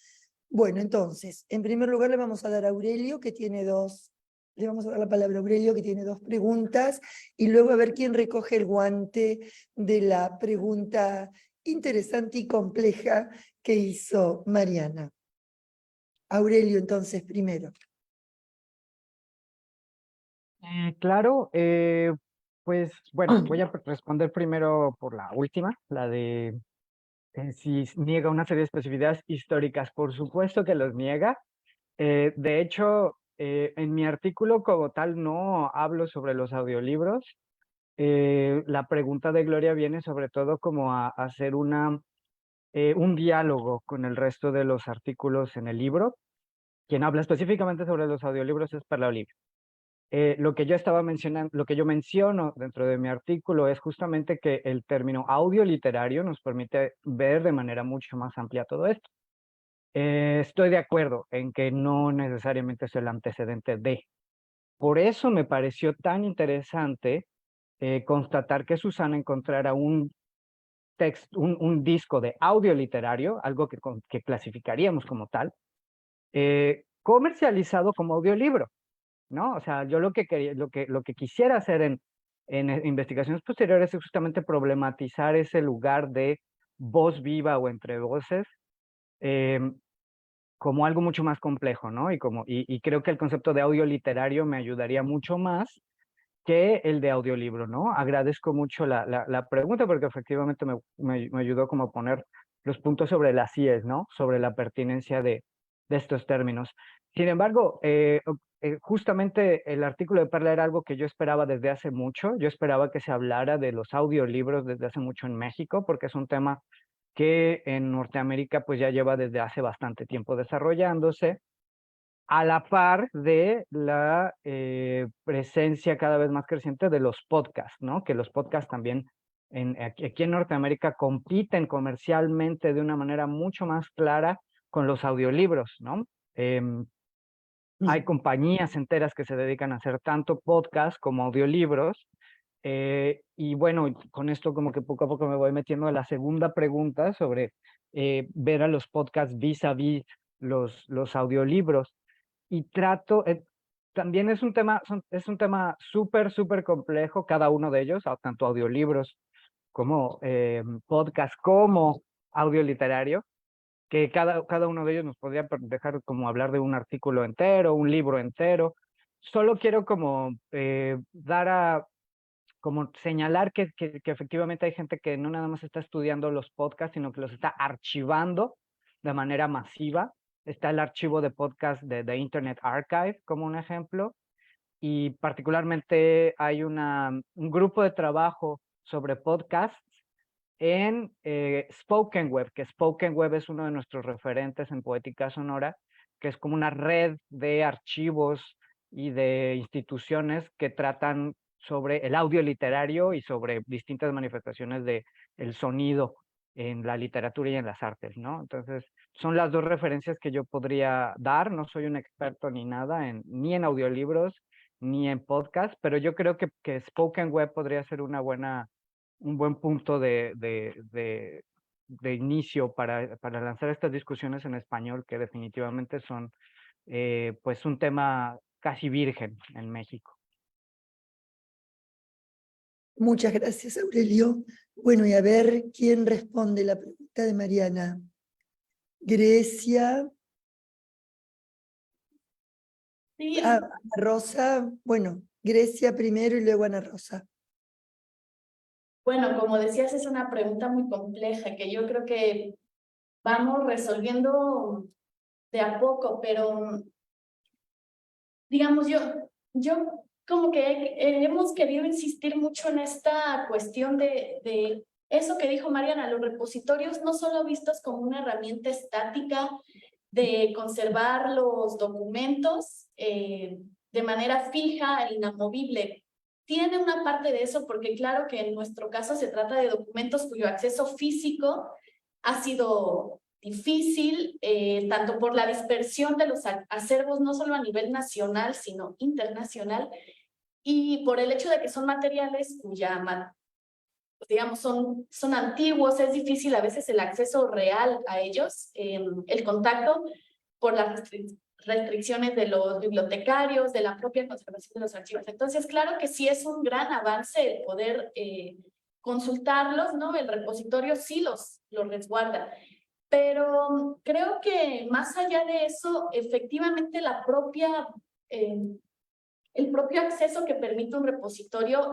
Bueno, entonces, en primer lugar le vamos a dar a Aurelio, que tiene le vamos a dar la palabra a Aurelio, que tiene dos preguntas, y luego a ver quién recoge el guante de la pregunta interesante y compleja que hizo Mariana. Aurelio, entonces, primero. Claro, pues bueno, voy a responder primero por la última, la de si niega una serie de especificidades históricas. Por supuesto que los niega. De hecho, en mi artículo como tal no hablo sobre los audiolibros. La pregunta de Gloria viene sobre todo como a hacer un diálogo con el resto de los artículos en el libro. Quien habla específicamente sobre los audiolibros es Perla Olivia. Lo que yo estaba mencionando, lo que yo menciono dentro de mi artículo es justamente que el término audioliterario nos permite ver de manera mucho más amplia todo esto. Estoy de acuerdo en que no necesariamente es el antecedente de. Por eso me pareció tan interesante constatar que Susana encontrara un disco de audio literario, algo que clasificaríamos como tal, comercializado como audiolibro, ¿no? O sea, yo lo que quisiera hacer en investigaciones posteriores es justamente problematizar ese lugar de voz viva o entre voces, como algo mucho más complejo, ¿no? Y creo que el concepto de audio literario me ayudaría mucho más que el de audiolibro, ¿no? Agradezco mucho la pregunta porque efectivamente me ayudó como a poner los puntos sobre las IES, ¿no? Sobre la pertinencia de estos términos. Sin embargo, justamente el artículo de Perla era algo que yo esperaba desde hace mucho. Yo esperaba que se hablara de los audiolibros desde hace mucho en México porque es un tema que en Norteamérica pues ya lleva desde hace bastante tiempo desarrollándose, a la par de la presencia cada vez más creciente de los podcasts, ¿no? Que los podcasts también aquí en Norteamérica compiten comercialmente de una manera mucho más clara con los audiolibros, ¿no? Hay compañías enteras que se dedican a hacer tanto podcast como audiolibros. Y bueno, con esto como que poco a poco me voy metiendo a la segunda pregunta sobre ver a los podcasts vis a vis los audiolibros. Y trato, también es un tema, es un tema súper complejo, cada uno de ellos, tanto audiolibros como podcast, como audio literario, que cada uno de ellos nos podría dejar como hablar de un artículo entero, un libro entero. Solo quiero como como señalar que efectivamente hay gente que no nada más está estudiando los podcasts, sino que los está archivando de manera masiva. Está el archivo de podcast de Internet Archive como un ejemplo, y particularmente hay un grupo de trabajo sobre podcasts en Spoken Web, que Spoken Web es uno de nuestros referentes en poética sonora, que es como una red de archivos y de instituciones que tratan sobre el audio literario y sobre distintas manifestaciones de el sonido en la literatura y en las artes, ¿no? Entonces, son las dos referencias que yo podría dar. No soy un experto ni nada, ni en audiolibros, ni en podcast, pero yo creo que Spoken Web podría ser un buen punto de inicio para lanzar estas discusiones en español, que definitivamente son pues un tema casi virgen en México. Muchas gracias, Aurelio. Bueno, y a ver quién responde la pregunta de Mariana. Grecia. Sí, Ana Rosa. Bueno, Grecia primero y luego Ana Rosa. bueno, como decías, es una pregunta muy compleja que yo creo que vamos resolviendo de a poco, pero digamos, yo como que hemos querido insistir mucho en esta cuestión de eso que dijo Mariana, los repositorios no solo vistos como una herramienta estática de conservar los documentos de manera fija e inamovible. Tiene una parte de eso porque claro que en nuestro caso se trata de documentos cuyo acceso físico ha sido difícil, tanto por la dispersión de los acervos, no solo a nivel nacional, sino internacional, y por el hecho de que son materiales cuya, digamos, son antiguos, es difícil a veces el acceso real a ellos, el contacto por las restricciones de los bibliotecarios, de la propia conservación de los archivos. Entonces, claro que sí es un gran avance el poder consultarlos, ¿no? El repositorio sí los resguarda. Pero creo que más allá de eso, efectivamente el propio acceso que permite un repositorio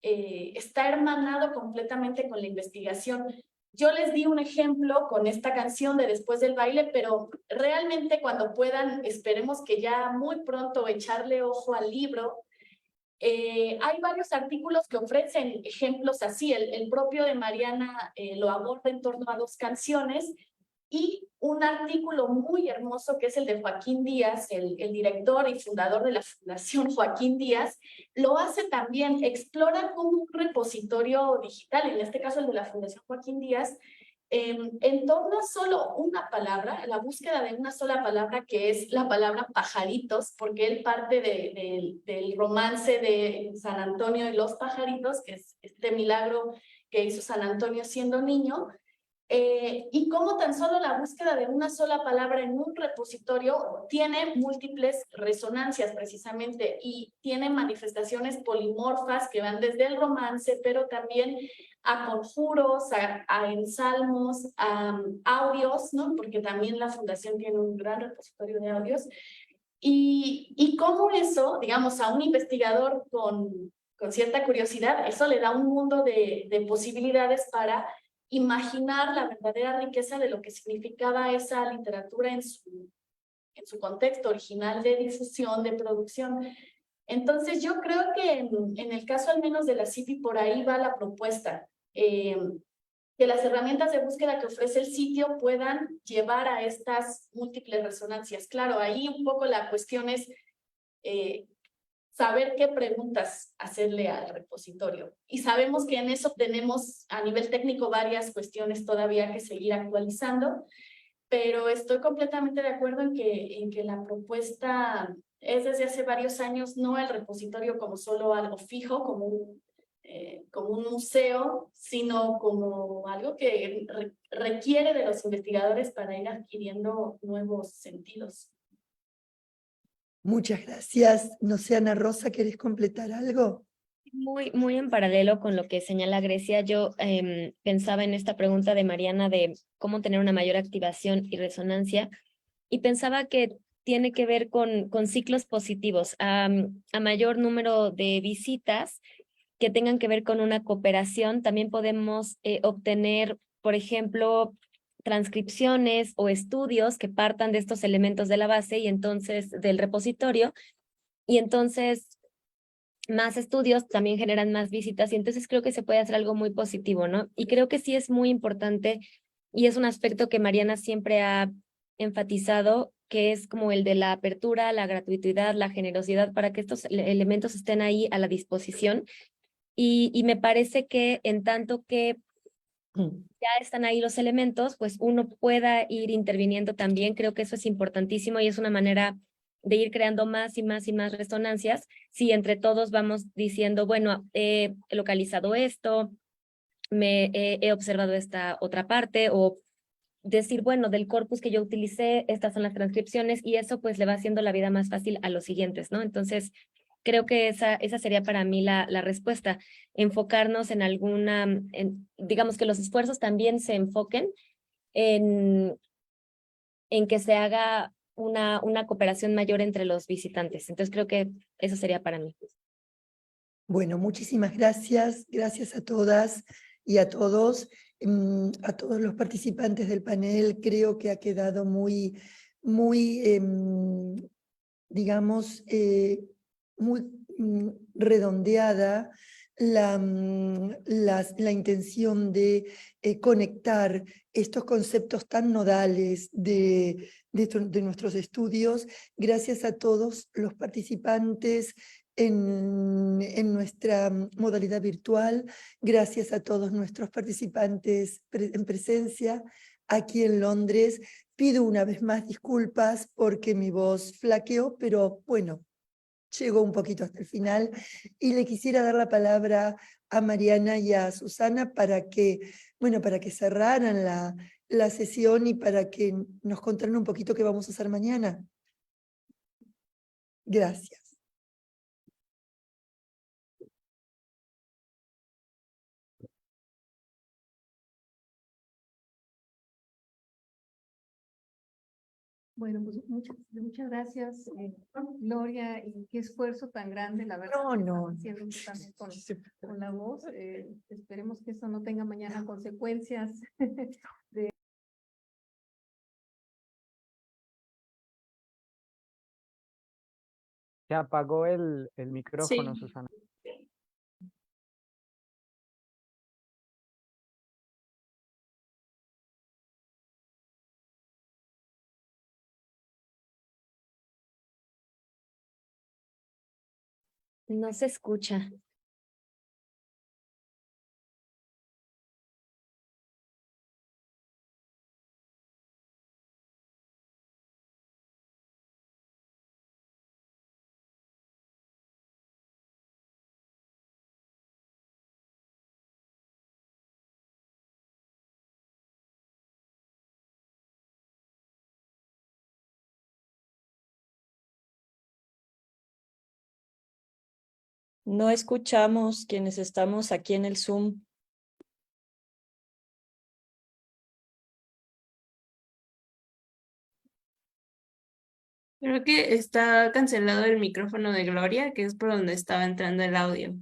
está hermanado completamente con la investigación. Yo les di un ejemplo con esta canción de Después del baile, pero realmente cuando puedan, esperemos que ya muy pronto echarle ojo al libro. Hay varios artículos que ofrecen ejemplos así. El propio de Mariana lo aborda en torno a 2 canciones, y un artículo muy hermoso que es el de Joaquín Díaz, el director y fundador de la Fundación Joaquín Díaz, lo hace también, explora como un repositorio digital, en este caso el de la Fundación Joaquín Díaz, en torno a solo una palabra, la búsqueda de una sola palabra, que es la palabra pajaritos, porque él parte del romance de San Antonio y los pajaritos, que es este milagro que hizo San Antonio siendo niño, y cómo tan solo la búsqueda de una sola palabra en un repositorio tiene múltiples resonancias precisamente, y tiene manifestaciones polimorfas que van desde el romance, pero también a conjuros, a ensalmos, a audios, ¿no? Porque también la Fundación tiene un gran repositorio de audios, y cómo eso, digamos, a un investigador con cierta curiosidad, eso le da un mundo de posibilidades para imaginar la verdadera riqueza de lo que significaba esa literatura en su contexto original de difusión, de producción. Entonces yo creo que en el caso al menos de la CIFI por ahí va la propuesta. que las herramientas de búsqueda que ofrece el sitio puedan llevar a estas múltiples resonancias. Claro, ahí un poco la cuestión es saber qué preguntas hacerle al repositorio. Y sabemos que en eso tenemos a nivel técnico varias cuestiones todavía que seguir actualizando, pero estoy completamente de acuerdo en que la propuesta es desde hace varios años, no el repositorio como solo algo fijo, como un museo, sino como algo que requiere de los investigadores para ir adquiriendo nuevos sentidos. Muchas gracias. No sé, Ana Rosa, ¿querés completar algo? Muy en paralelo con lo que señala Grecia, yo pensaba en esta pregunta de Mariana de cómo tener una mayor activación y resonancia, y pensaba que tiene que ver con ciclos positivos, a mayor número de visitas que tengan que ver con una cooperación. También podemos obtener, por ejemplo, transcripciones o estudios que partan de estos elementos de la base y entonces del repositorio, y entonces más estudios también generan más visitas, y entonces creo que se puede hacer algo muy positivo, ¿no? Y creo que sí es muy importante, y es un aspecto que Mariana siempre ha enfatizado, que es como el de la apertura, la gratuidad, la generosidad, para que estos elementos estén ahí a la disposición. Y me parece que en tanto que ya están ahí los elementos, pues uno pueda ir interviniendo también. Creo que eso es importantísimo y es una manera de ir creando más y más y más resonancias. Si entre todos vamos diciendo, bueno, he localizado esto, he observado esta otra parte, o decir, bueno, del corpus que yo utilicé, estas son las transcripciones, y eso pues le va haciendo la vida más fácil a los siguientes, ¿no? Entonces, creo que esa sería para mí la respuesta, enfocarnos en alguna, digamos que los esfuerzos también se enfoquen en, en que se haga una cooperación mayor entre los visitantes. Entonces, creo que eso sería para mí. Bueno, muchísimas gracias. Gracias a todas y a todos los participantes del panel. Creo que ha quedado muy, digamos, muy redondeada la intención de conectar estos conceptos tan nodales de nuestros estudios. Gracias a todos los participantes en nuestra modalidad virtual, gracias a todos nuestros participantes en presencia aquí en Londres. Pido una vez más disculpas porque mi voz flaqueó, pero bueno, llegó un poquito hasta el final, y le quisiera dar la palabra a Mariana y a Susana para que, bueno, para que cerraran la sesión y para que nos contaran un poquito qué vamos a hacer mañana. Gracias. Bueno, pues muchas gracias, Gloria, y qué esfuerzo tan grande, la verdad. No, que no. están haciendo también con la voz. Esperemos que eso no tenga mañana consecuencias. Se apagó el micrófono, Sí. Susana. No se escucha. No escuchamos quienes estamos aquí en el Zoom. Creo que está cancelado el micrófono de Gloria, que es por donde estaba entrando el audio.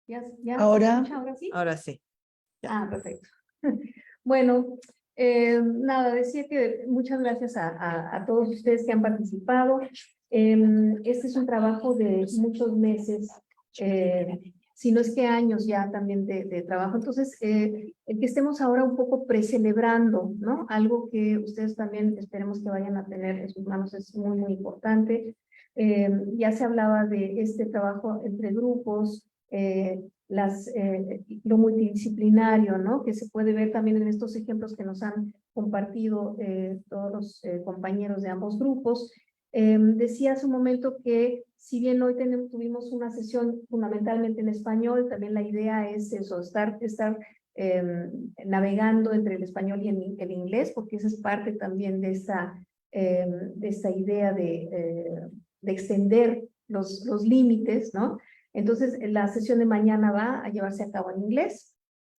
¿Ya Ahora, se escucha ahora sí? ahora sí. Ah, perfecto. Bueno, nada, decía que muchas gracias a todos ustedes que han participado. Este es un trabajo de muchos meses, si no es que años ya también de trabajo. Entonces, el que estemos ahora un poco precelebrando, ¿no? Algo que ustedes también esperemos que vayan a tener en sus manos es muy, muy importante. Ya se hablaba de este trabajo entre grupos, lo multidisciplinario, ¿no? Que se puede ver también en estos ejemplos que nos han compartido todos los compañeros de ambos grupos. Decía hace un momento que si bien hoy tuvimos una sesión fundamentalmente en español, también la idea es eso, estar navegando entre el español y el inglés, porque esa es parte también de esta idea de extender los límites, ¿no? Entonces, la sesión de mañana va a llevarse a cabo en inglés.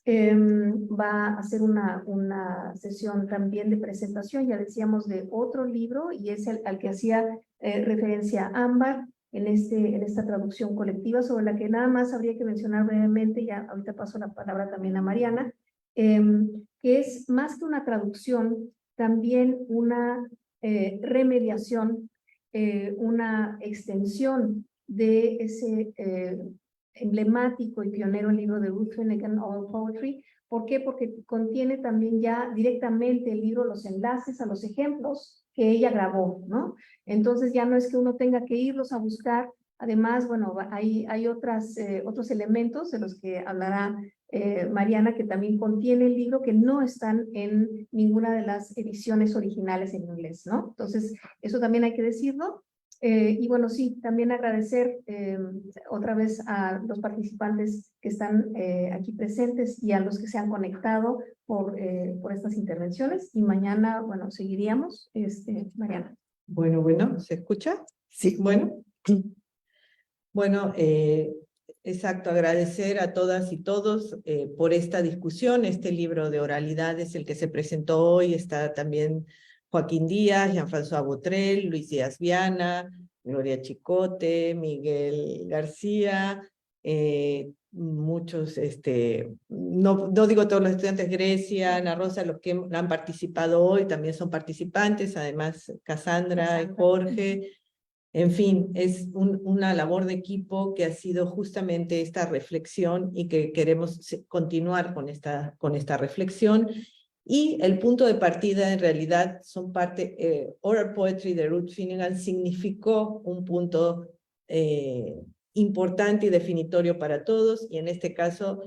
Va a ser una sesión también de presentación, ya decíamos, de otro libro, y es al que hacía referencia Ámbar en esta traducción colectiva, sobre la que nada más habría que mencionar brevemente, ya ahorita paso la palabra también a Mariana, que es más que una traducción, también una remediación, una extensión de ese emblemático y pionero libro de Ruth Finnegan, Oral Poetry. ¿Por qué? Porque contiene también ya directamente el libro los enlaces a los ejemplos que ella grabó, ¿no? Entonces ya no es que uno tenga que irlos a buscar. Además, bueno, hay otros elementos de los que hablará Mariana, que también contiene el libro, que no están en ninguna de las ediciones originales en inglés, ¿no? Entonces, eso también hay que decirlo. Y bueno, sí, también agradecer otra vez a los participantes que están aquí presentes y a los que se han conectado por estas intervenciones. Y mañana, bueno, seguiríamos. Mariana. Bueno, ¿se escucha? Sí. Bueno, exacto, agradecer a todas y todos por esta discusión. Este libro de oralidad es el que se presentó hoy, está también Joaquín Díaz, Jean-François Botrel, Luis Díaz Viana, Gloria Chicote, Miguel García, muchos, no digo todos los estudiantes, Grecia, Ana Rosa, los que han participado hoy también son participantes, además Cassandra y Jorge. En fin, es una labor de equipo que ha sido justamente esta reflexión y que queremos continuar con esta reflexión. Y el punto de partida en realidad son Oral Poetry de Ruth Finnegan significó un punto importante y definitorio para todos, y en este caso,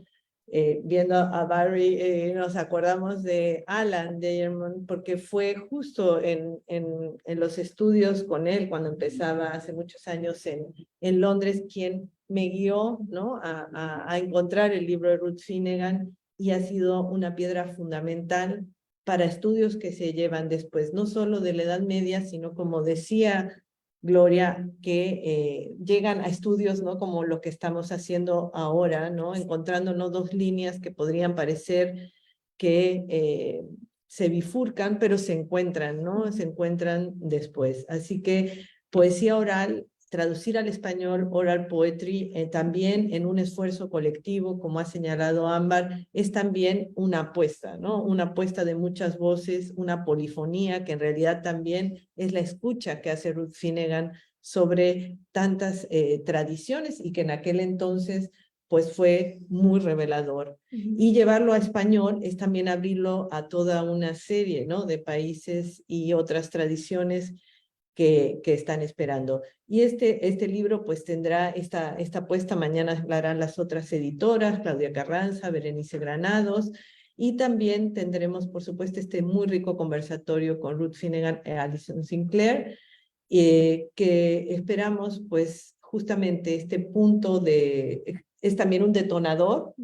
viendo a Barry, nos acordamos de Alan Deyerman, porque fue justo en los estudios con él, cuando empezaba hace muchos años en Londres, quien me guió, ¿no? a encontrar el libro de Ruth Finnegan, y ha sido una piedra fundamental para estudios que se llevan después, no solo de la Edad Media, sino, como decía Gloria, que llegan a estudios, ¿no? Como lo que estamos haciendo ahora, ¿no? Encontrando, ¿no? dos líneas que podrían parecer que se bifurcan, pero se encuentran, ¿no? Se encuentran después. Así que poesía oral, traducir al español oral poetry, también en un esfuerzo colectivo, como ha señalado Ámbar, es también una apuesta, ¿no? Una apuesta de muchas voces, una polifonía, que en realidad también es la escucha que hace Ruth Finnegan sobre tantas tradiciones, y que en aquel entonces pues fue muy revelador. Y llevarlo a español es también abrirlo a toda una serie, ¿no? de países y otras tradiciones que están esperando. Y este libro pues tendrá esta apuesta. Mañana hablarán las otras editoras, Claudia Carranza, Berenice Granados, y también tendremos, por supuesto, este muy rico conversatorio con Ruth Finnegan y Alison Sinclair, que esperamos, pues, justamente este punto es también un detonador,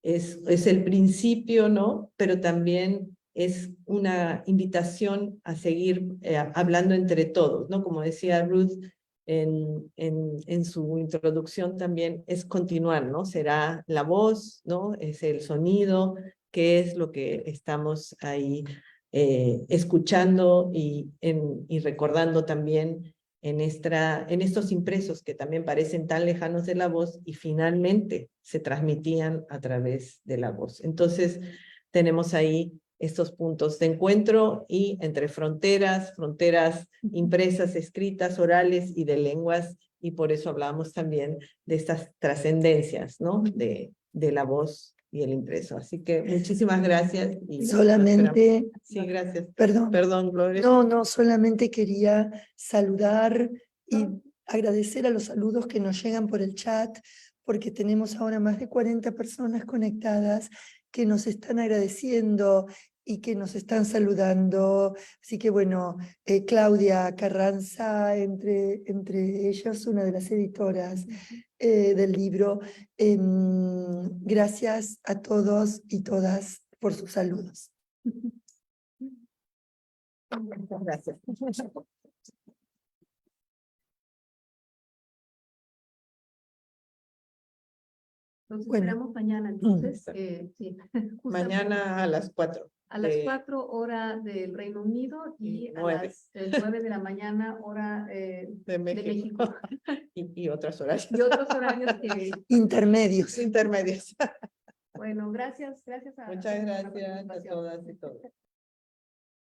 es el principio, ¿no? Pero también es una invitación a seguir hablando entre todos, ¿no? Como decía Ruth en su introducción, también es continuar, ¿no? Será la voz, ¿no? Es el sonido, que es lo que estamos ahí escuchando y recordando también en estos impresos que también parecen tan lejanos de la voz y finalmente se transmitían a través de la voz. Entonces tenemos ahí estos puntos de encuentro y entre fronteras impresas, escritas, orales y de lenguas, y por eso hablamos también de estas trascendencias, ¿no? De la voz y el impreso. Así que muchísimas gracias. Y solamente, sí, gracias. perdón, Gloria. no, solamente quería saludar y agradecer a los saludos que nos llegan por el chat, porque tenemos ahora más de 40 personas conectadas que nos están agradeciendo y que nos están saludando. Así que bueno, Claudia Carranza, entre ellas, una de las editoras del libro. Gracias a todos y todas por sus saludos. Gracias. Nos Bueno. esperamos mañana, entonces. Sí, Mañana a las 4. a las 4 hora del Reino Unido y a 9. las 9 de la mañana hora De México. México. Y otros horarios. Y otros horarios que... Intermedios. Intermedios. Bueno, gracias a... Muchas gracias a todas y todos.